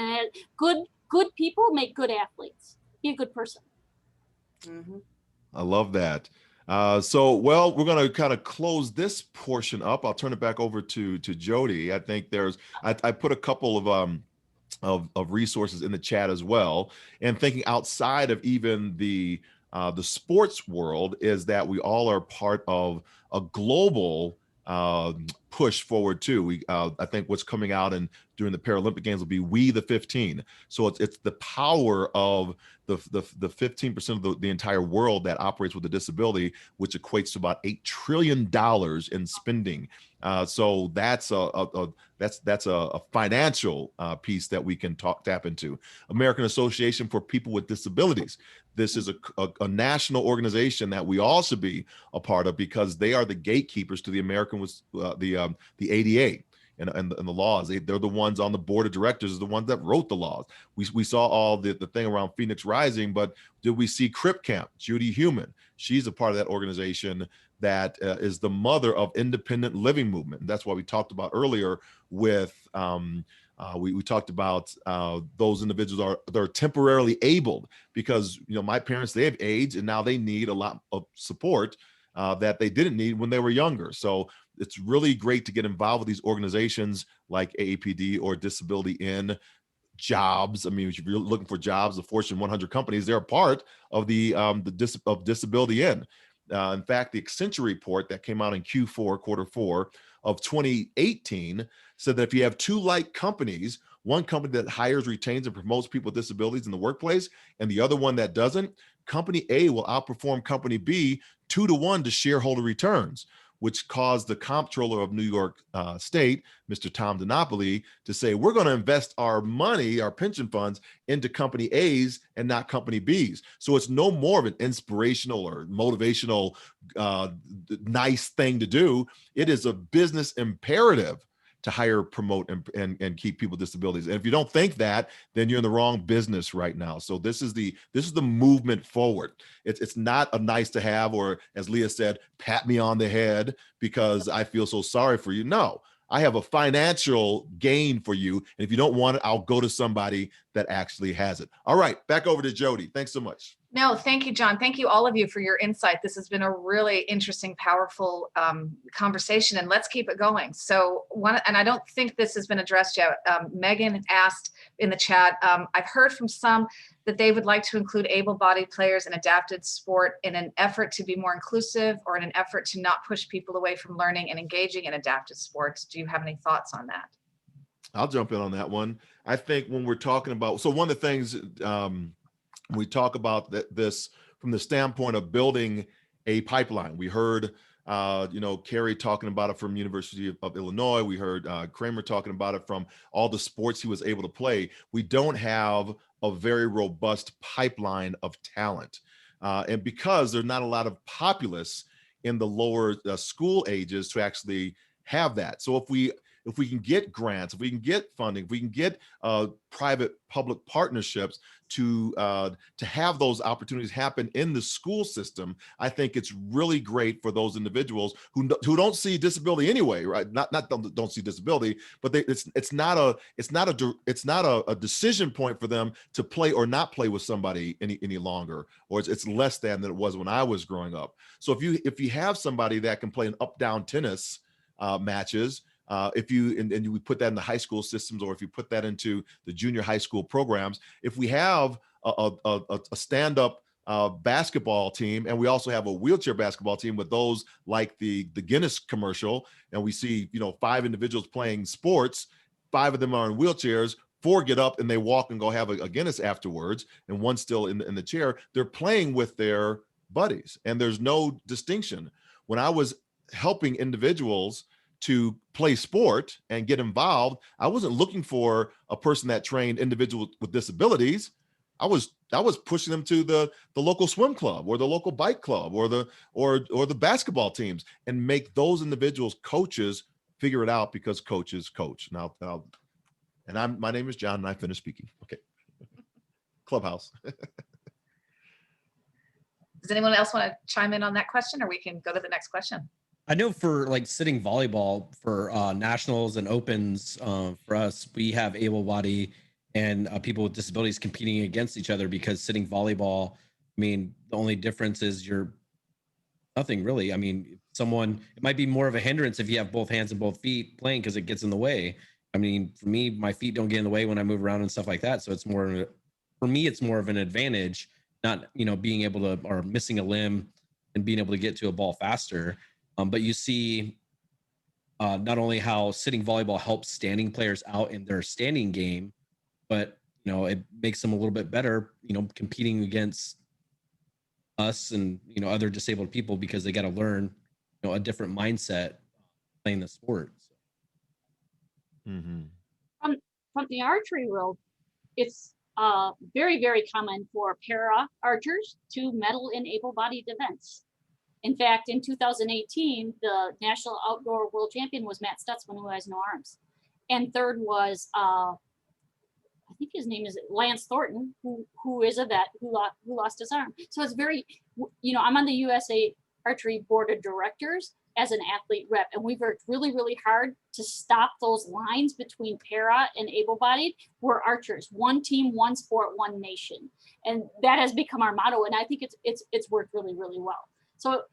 good people make good athletes. Be a good person. Mm-hmm. I love that. So, well, we're going to kind of close this portion up. I'll turn it back over to Jody. I think I put a couple of resources in the chat as well. And thinking outside of even the sports world is that we all are part of a global push forward too. I think what's coming out and during the Paralympic Games will be We the 15. So it's the power of the 15% of the entire world that operates with a disability, which equates to about $8 trillion in spending. So that's a financial piece that we can tap into. American Association for People with Disabilities. This is a national organization that we all should be a part of, because they are the gatekeepers to the American the ADA and the laws. They're the ones on the board of directors, the ones that wrote the laws. We saw all the thing around Phoenix Rising, but did we see Crip Camp? Judy Heumann, she's a part of that organization that is the mother of independent living movement. And that's why we talked about earlier with we talked about those individuals they're temporarily abled, because my parents, they have AIDS and now they need a lot of support that they didn't need when they were younger. So it's really great to get involved with these organizations like AAPD or Disability in Jobs. I mean, if you're looking for jobs, the Fortune 100 companies, they're a part of of Disability in. In fact, the Accenture report that came out in quarter four of 2018 said that if you have two like companies, one company that hires, retains, and promotes people with disabilities in the workplace, and the other one that doesn't, company A will outperform company B 2-to-1 to shareholder returns, which caused the comptroller of New York State, Mr. Tom DiNapoli, to say, we're going to invest our money, our pension funds, into company A's and not company B's. So it's no more of an inspirational or motivational, nice thing to do. It is a business imperative to hire, promote, and keep people with disabilities. And if you don't think that, then you're in the wrong business right now. So this is the movement forward. It's not a nice to have, or as Lia said, pat me on the head because I feel so sorry for you. No, I have a financial gain for you. And if you don't want it, I'll go to somebody that actually has it. All right, back over to Jody. Thanks so much. No, thank you, John. Thank you, all of you, for your insight. This has been a really interesting, powerful conversation, and let's keep it going. So and I don't think this has been addressed yet. Megan asked in the chat, I've heard from some that they would like to include able-bodied players in adapted sport in an effort to be more inclusive, or in an effort to not push people away from learning and engaging in adapted sports. Do you have any thoughts on that? I'll jump in on that one. I think when we're talking about, so one of the things we talk about this from the standpoint of building a pipeline. We heard, Kari talking about it from University of Illinois. We heard Kremer talking about it from all the sports he was able to play. We don't have a very robust pipeline of talent. And because there's not a lot of populace in the lower school ages to actually have that. So if we if we can get grants, if we can get funding, if we can get private-public partnerships to have those opportunities happen in the school system, I think it's really great for those individuals who don't see disability anyway, right? Not don't see disability, but it's not a decision point for them to play or not play with somebody any longer, or it's less than it was when I was growing up. So if you have somebody that can play an up-down tennis matches, if you put that in the high school systems, or if you put that into the junior high school programs, if we have a stand-up basketball team, and we also have a wheelchair basketball team with those like the Guinness commercial, and we see 5 individuals playing sports, 5 of them are in wheelchairs, 4 get up and they walk and go have a Guinness afterwards, and one's still in the chair. They're playing with their buddies, and there's no distinction. When I was helping individuals to play sport and get involved, I wasn't looking for a person that trained individuals with disabilities. I was pushing them to the local swim club or the local bike club or the basketball teams, and make those individuals coaches figure it out, because coaches coach. Now, my name is John, and I finished speaking. Okay. Clubhouse. Does anyone else want to chime in on that question, or we can go to the next question? I know for like sitting volleyball for nationals and opens, for us, we have able-bodied and people with disabilities competing against each other, because sitting volleyball, I mean, the only difference is you're nothing really. I mean, it might be more of a hindrance if you have both hands and both feet playing, because it gets in the way. I mean, for me, my feet don't get in the way when I move around and stuff like that. So it's more, for me, it's more of an advantage, not, being able to, or missing a limb and being able to get to a ball faster. But you see not only how sitting volleyball helps standing players out in their standing game, but, it makes them a little bit better, competing against us and, other disabled people, because they got to learn, a different mindset playing the sport. Mm-hmm. From the archery world, it's very, very common for para archers to medal in able-bodied events. In fact, in 2018, the national outdoor world champion was Matt Stutzman, who has no arms. And third was, I think his name is Lance Thornton, who is a vet who lost his arm. So it's very, I'm on the USA Archery Board of Directors as an athlete rep, and we've worked really, really hard to stop those lines between para and able-bodied. We're archers, one team, one sport, one nation. And that has become our motto. And I think it's worked really, really well. So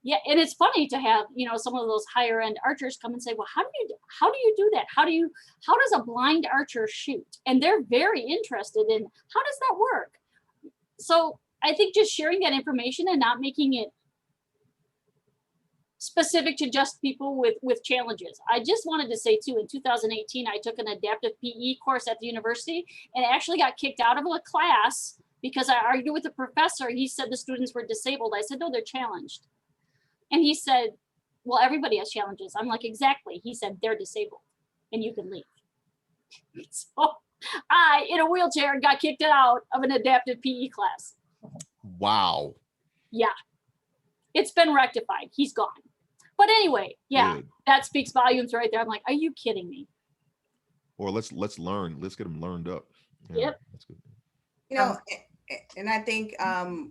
yeah, and it's funny to have, some of those higher end archers come and say, well, how do you do that? How does a blind archer shoot? And they're very interested in, how does that work? So I think just sharing that information and not making it specific to just people with challenges. I just wanted to say too, in 2018, I took an adaptive PE course at the university, and I actually got kicked out of a class because I argued with the professor. He said the students were disabled. I said, no, they're challenged. And he said, well, everybody has challenges. I'm like, exactly. He said, they're disabled and you can leave. So I, in a wheelchair, got kicked out of an adaptive PE class. Wow. Yeah. It's been rectified. He's gone. But anyway, yeah, Good. That speaks volumes right there. I'm like, are you kidding me? Or let's learn. Let's get them learned up. Yeah, Yep. That's good. And I think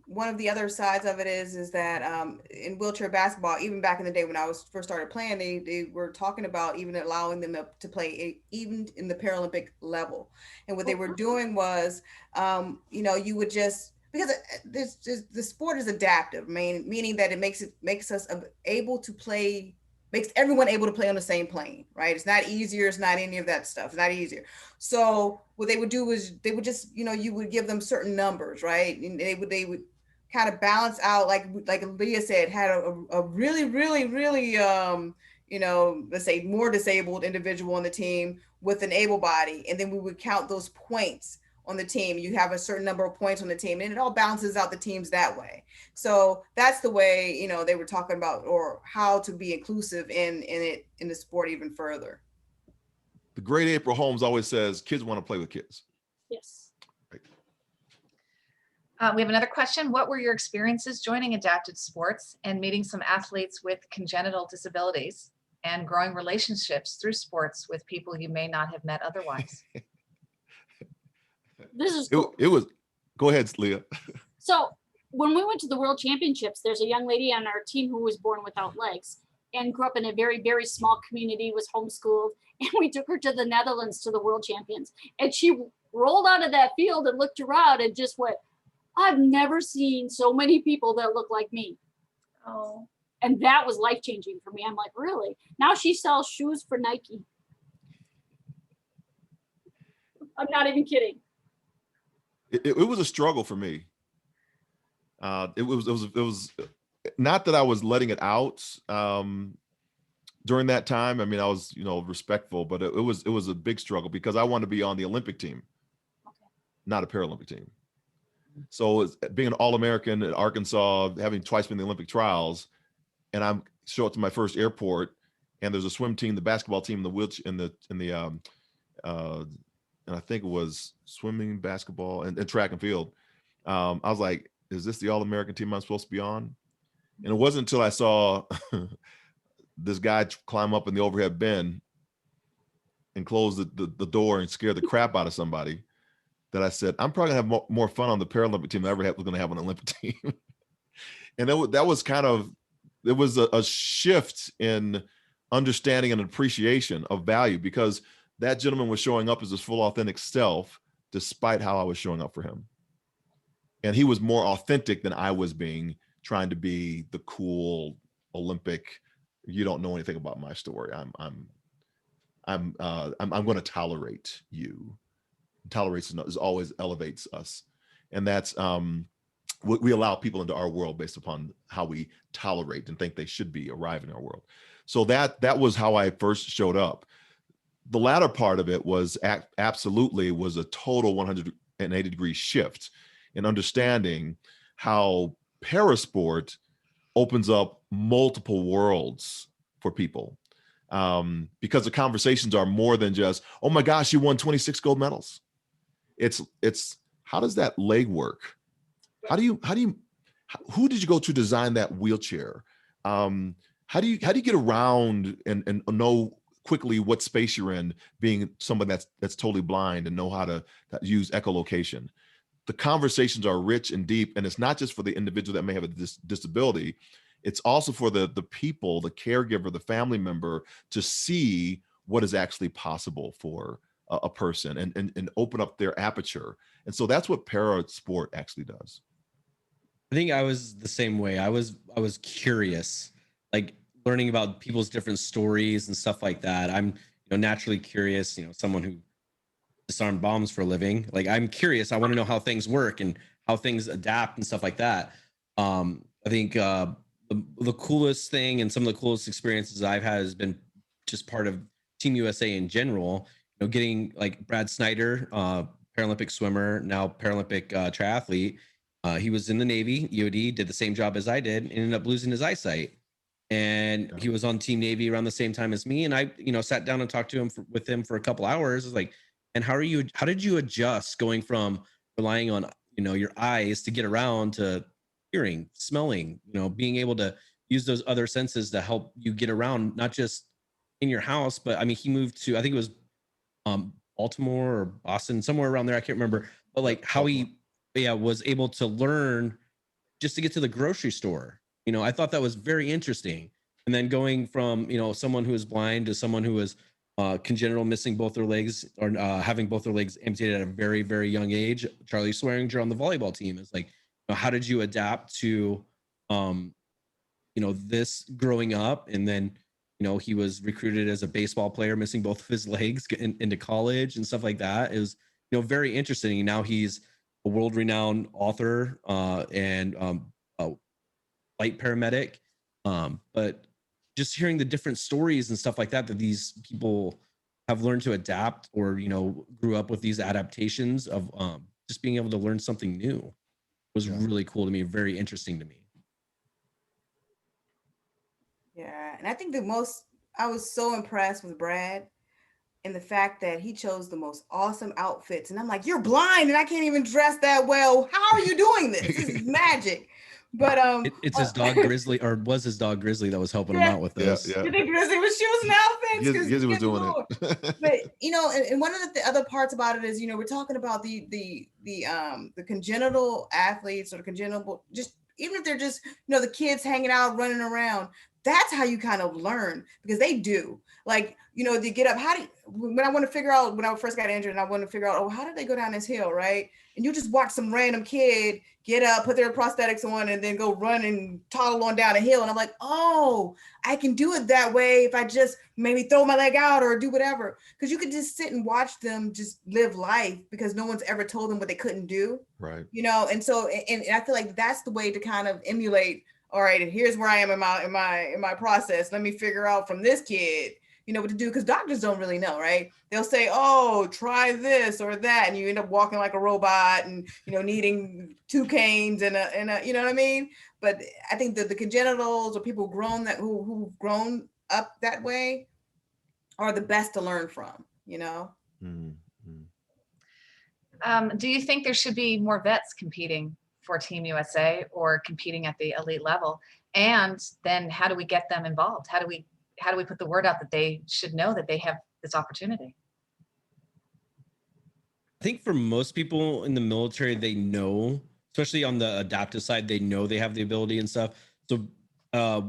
one of the other sides of it is that in wheelchair basketball, even back in the day when I first started playing, they were talking about even allowing them to play even in the Paralympic level. And what they were doing was, you would just, because the sport is adaptive, meaning that it makes us able to play, makes everyone able to play on the same plane, right? It's not easier. It's not any of that stuff. It's not easier. So what they would do is they would just, you would give them certain numbers, right? And they would kind of balance out, like Lia said, had a really, really, really, let's say more disabled individual on the team with an able body. And then we would count those points on the team. You have a certain number of points on the team, and it all balances out the teams that way. So that's the way, they were talking about, or how to be inclusive in the sport even further. The great April Holmes always says, kids want to play with kids. Yes. Right. We have another question. What were your experiences joining adapted sports and meeting some athletes with congenital disabilities? and growing relationships through sports with people you may not have met otherwise. This is cool. It was, go ahead, Leah. So when we went to the World Championships, there's a young lady on our team who was born without legs and grew up in a very, very small community, was homeschooled. And we took her to the Netherlands to the World Champions. And she rolled out of that field and looked around and just went, I've never seen so many people that look like me. Oh. And that was life-changing for me. I'm like, really? Now she sells shoes for Nike. I'm not even kidding. It was a struggle for me. It was not that I was letting it out during that time. I mean, I was, respectful, but it was a big struggle because I wanted to be on the Olympic team, not a Paralympic team. So it's being an All-American at Arkansas, having twice been in the Olympic trials, and I show up to my first airport, and there's a swim team, the basketball team, the wheelchair, and I think it was swimming, basketball, and track and field. I was like, is this the All-American team I'm supposed to be on? And it wasn't until I saw this guy climb up in the overhead bin and close the door and scare the crap out of somebody that I said, I'm probably gonna have more fun on the Paralympic team than I ever was gonna have on the Olympic team. And that was kind of, it was a shift in understanding and appreciation of value, because that gentleman was showing up as his full authentic self, despite how I was showing up for him. And he was more authentic than I was being, trying to be the cool Olympic. You don't know anything about my story. I'm going to tolerate you. Toleration is always elevates us, and that's we allow people into our world based upon how we tolerate and think they should be arriving in our world. So that was how I first showed up. The latter part of it was absolutely was a total 180 degree shift in understanding how parasport opens up multiple worlds for people, because the conversations are more than just, oh my gosh, you won 26 gold medals. It's how does that leg work? Who did you go to design that wheelchair? How do you get around and know quickly what space you're in, being someone that's totally blind and know how to use echolocation? The conversations are rich and deep, and it's not just for the individual that may have a disability. It's also for the people, the caregiver, the family member, to see what is actually possible for a person and open up their aperture. And so that's what para sport actually does. I think I was the same way. I was curious, like learning about people's different stories and stuff like that. I'm naturally curious, someone who disarmed bombs for a living. Like, I'm curious. I want to know how things work and how things adapt and stuff like that. I think the coolest thing and some of the coolest experiences I've had has been just part of Team USA in general. Getting like Brad Snyder, Paralympic swimmer, now Paralympic triathlete. He was in the Navy, EOD, did the same job as I did, and ended up losing his eyesight. And he was on Team Navy around the same time as me. And I, sat down and talked to him with him for a couple hours. I was like, and how did you adjust going from relying on, your eyes to get around to hearing, smelling, being able to use those other senses to help you get around, not just in your house, but I mean, he moved to, I think it was Baltimore or Boston, somewhere around there. I can't remember, but like how he was able to learn just to get to the grocery store. I thought that was very interesting. And then going from, someone who is blind to someone who is congenital, missing both their legs, or having both their legs amputated at a very, very young age. Charlie Swearinger on the volleyball team is like, how did you adapt to, this growing up? And then, he was recruited as a baseball player, missing both of his legs into college and stuff like that. It was, very interesting. And now he's a world-renowned author and a flight paramedic. But just hearing the different stories and stuff like that these people have learned to adapt, or, grew up with these adaptations of just being able to learn something new was really cool to me, very interesting to me. Yeah, and I think I was so impressed with Brad in the fact that he chose the most awesome outfits. And I'm like, you're blind and I can't even dress that well. How are you doing this? This is magic. But It's his dog Grizzly, or was his dog Grizzly, that was helping him Yeah. out with Yeah, this. yeah. I think Grizzly was choosing outfits because Gizzy was doing it. But you know, and one of the other parts about it is, you know, we're talking about the congenital athletes or the congenital, just even if they're just, you know, the kids hanging out, running around. That's how you kind of learn, because they do. Like, you know, they get up. How do you, when I want to figure out, when I first got injured and I want to figure out, oh, how did they go down this hill, right? And you just watch some random kid get up, put their prosthetics on, and then go run and toddle on down a hill. And I'm like, oh, I can do it that way if I just maybe throw my leg out or do whatever. Because you could just sit and watch them just live life because no one's ever told them what they couldn't do. Right. You know, and so, and I feel like that's the way to kind of emulate. All right, and here's where I am in my process. Let me figure out from this kid, you know, what to do, because doctors don't really know, right? They'll say, oh, try this or that, and you end up walking like a robot and, you know, needing 2 canes and a you know what I mean? But I think that the congenitals or people who've grown up that way are the best to learn from, you know? Mm-hmm. Do you think there should be more vets competing for Team USA or competing at the elite level? And then how do we get them involved? How do we put the word out that they should know that they have this opportunity? I think for most people in the military, they know, especially on the adaptive side, they know they have the ability and stuff. So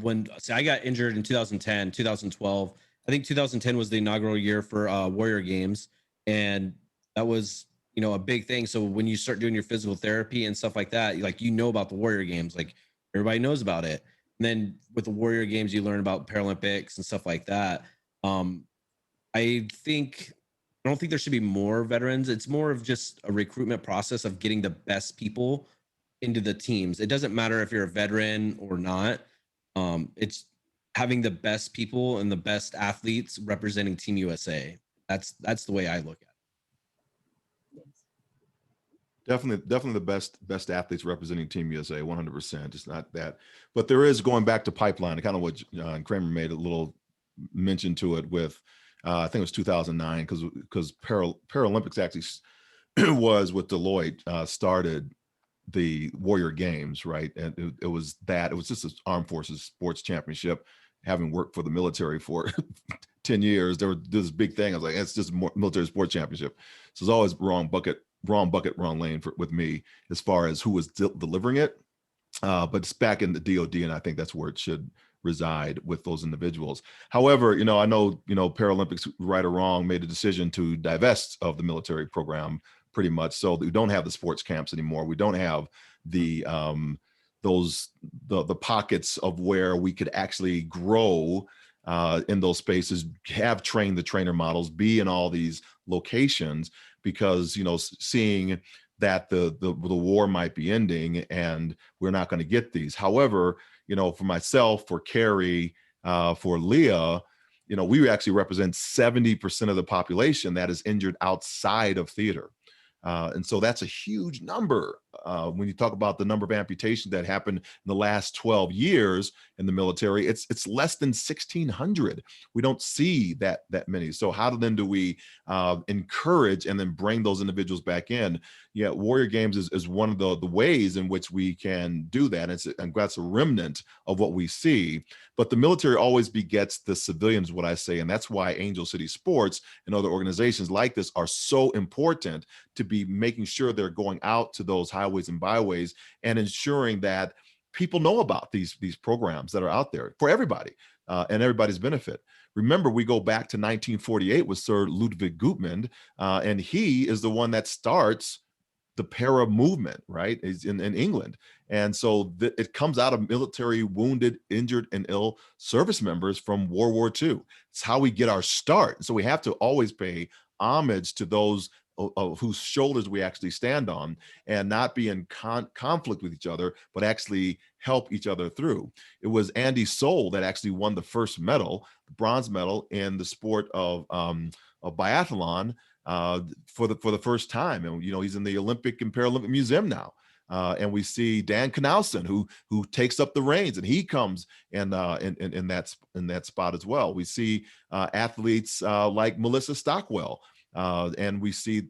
when I got injured in 2010, 2012, I think 2010 was the inaugural year for Warrior Games. And that was, you know, a big thing. So when you start doing your physical therapy and stuff like that, like, you know about the Warrior Games, like everybody knows about it. And then with the Warrior Games, you learn about Paralympics and stuff like that. I don't think there should be more veterans. It's more of just a recruitment process of getting the best people into the teams. It doesn't matter if you're a veteran or not. It's having the best people and the best athletes representing Team USA. That's the way I look at it. Definitely the best athletes representing Team USA, 100%. It's not that, but there is, going back to pipeline, kind of what Kremer made a little mention to it with, I think it was 2009, because Paralympics actually was with Deloitte, started the Warrior Games, right? And it was just an Armed Forces Sports Championship. Having worked for the military for 10 years, there was this big thing. I was like, it's just a military sports championship. So it's always wrong bucket, wrong lane with me as far as who was delivering it. But it's back in the DOD, and I think that's where it should reside with those individuals. However, you know, I know, you know, Paralympics, right or wrong, made a decision to divest of the military program pretty much. So we don't have the sports camps anymore. We don't have the the pockets of where we could actually grow in those spaces, have trained the trainer models, be in all these locations, because, you know, seeing that the war might be ending and we're not going to get these. However, you know, for myself, for Kari, for Lia, you know, we actually represent 70% of the population that is injured outside of theater. And so that's a huge number. When you talk about the number of amputations that happened in the last 12 years in the military, it's less than 1,600. We don't see that many. So how then do we encourage and then bring those individuals back in? Yeah, Warrior Games is one of the ways in which we can do that. And that's a remnant of what we see. But the military always begets the civilians, what I say. And that's why Angel City Sports and other organizations like this are so important, to be making sure they're going out to those highways and byways and ensuring that people know about these programs that are out there for everybody and everybody's benefit. Remember, we go back to 1948 with Sir Ludwig Gutmann, and he is the one that starts the para movement, right? Is in England. And so it comes out of military wounded, injured, and ill service members from World War II. It's how we get our start. So we have to always pay homage to those of whose shoulders we actually stand on, and not be in conflict with each other, but actually help each other through. It was Andy Soul that actually won the first medal, the bronze medal, in the sport of biathlon for the first time. And, you know, he's in the Olympic and Paralympic Museum now. And we see Dan Knausen, who takes up the reins, and he comes in that spot as well. We see athletes like Melissa Stockwell, And we see,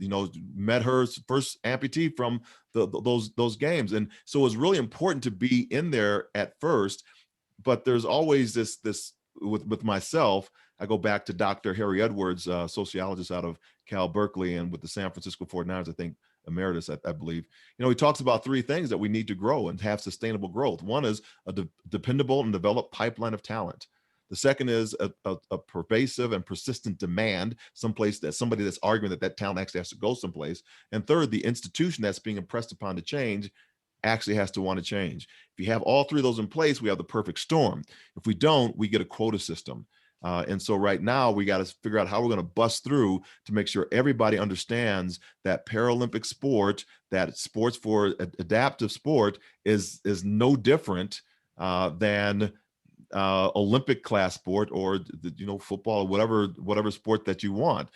met her first amputee from those games. And so it was really important to be in there at first, but there's always this with myself. I go back to Dr. Harry Edwards, sociologist out of Cal Berkeley, and with the San Francisco 49ers, I think emeritus, I believe. He talks about three things that we need to grow and have sustainable growth. One is a dependable and developed pipeline of talent. The second is a pervasive and persistent demand, someplace that somebody that's arguing that talent actually has to go someplace. And third, the institution that's being impressed upon to change actually has to want to change. If you have all three of those in place, we have the perfect storm. If we don't, we get a quota system. And so right now we got to figure out how we're going to bust through to make sure everybody understands that Paralympic sport, that sports for adaptive sport is no different than Olympic class sport or football, whatever sport that you want.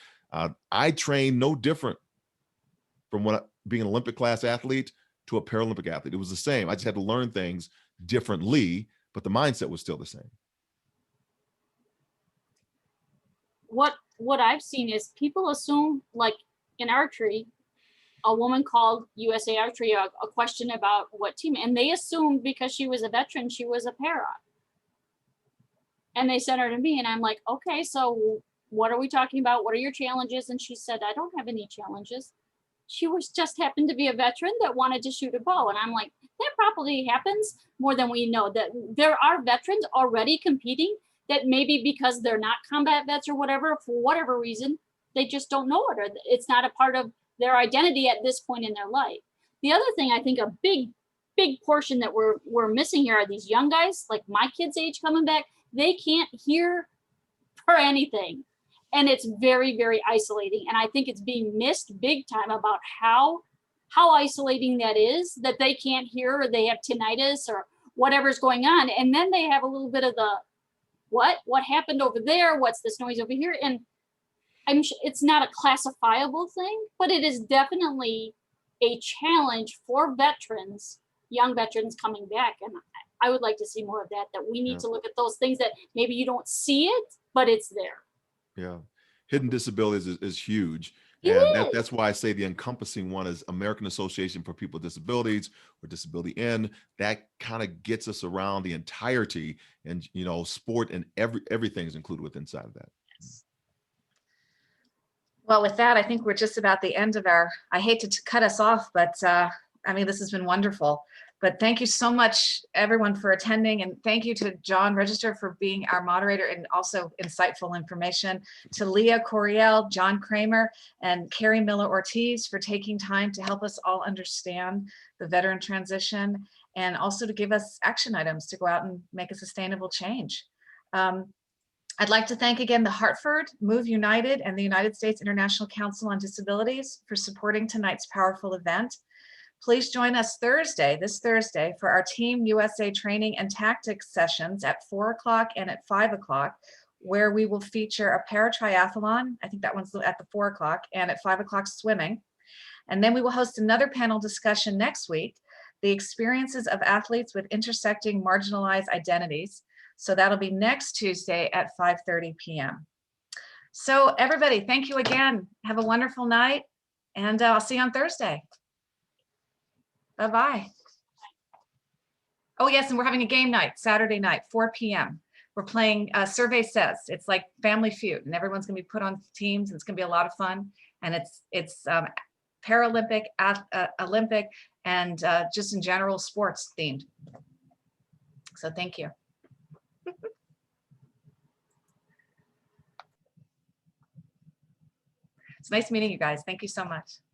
I train no different from being an Olympic class athlete to a Paralympic athlete. It was the same. I just had to learn things differently, but the mindset was still the same. What I've seen is people assume, like in archery, a woman called USA Archery a question about what team, and they assumed because she was a veteran, she was a para. And they sent her to me, and I'm like, okay, so what are we talking about? What are your challenges? And she said, I don't have any challenges. She just happened to be a veteran that wanted to shoot a bow. And I'm like, that probably happens more than we know, that there are veterans already competing that maybe because they're not combat vets or whatever, for whatever reason, they just don't know it, or it's not a part of their identity at this point in their life. The other thing, I think a big portion that we're missing here are these young guys, like my kids' age coming back. They can't hear for anything. And it's very, very isolating. And I think it's being missed big time about how isolating that is, that they can't hear, or they have tinnitus or whatever's going on. And then they have a little bit of the, what happened over there? What's this noise over here? And it's not a classifiable thing, but it is definitely a challenge for veterans, young veterans coming back. And I would like to see more of that we need to look at those things that maybe you don't see it, but it's there. Yeah. Hidden disabilities is huge. And that's why I say the encompassing one is American Association for People with Disabilities, or Disability In. That kind of gets us around the entirety, and sport and everything is included with inside of that. Well, with that, I think we're just about the end of I hate to cut us off, but this has been wonderful. But thank you so much, everyone, for attending. And thank you to John Register for being our moderator and also insightful information. To Lia Coryell, John Kremer, and Kari Miller-Ortiz for taking time to help us all understand the veteran transition, and also to give us action items to go out and make a sustainable change. I'd like to thank again the Hartford, Move United, and the United States International Council on Disabilities for supporting tonight's powerful event. Please join us this Thursday, for our Team USA training and tactics sessions at 4 o'clock and at 5 o'clock, where we will feature a para-triathlon. I think that one's at the 4 o'clock, and at 5 o'clock swimming. And then we will host another panel discussion next week, the experiences of athletes with intersecting marginalized identities. So that'll be next Tuesday at 5:30 p.m. So everybody, thank you again. Have a wonderful night, and I'll see you on Thursday. Bye-bye. Oh yes, and we're having a game night, Saturday night, 4 p.m. We're playing Survey Says. It's like Family Feud, and everyone's gonna be put on teams, and it's gonna be a lot of fun. And it's Paralympic, Olympic, and just in general sports themed. So thank you. It's nice meeting you guys. Thank you so much.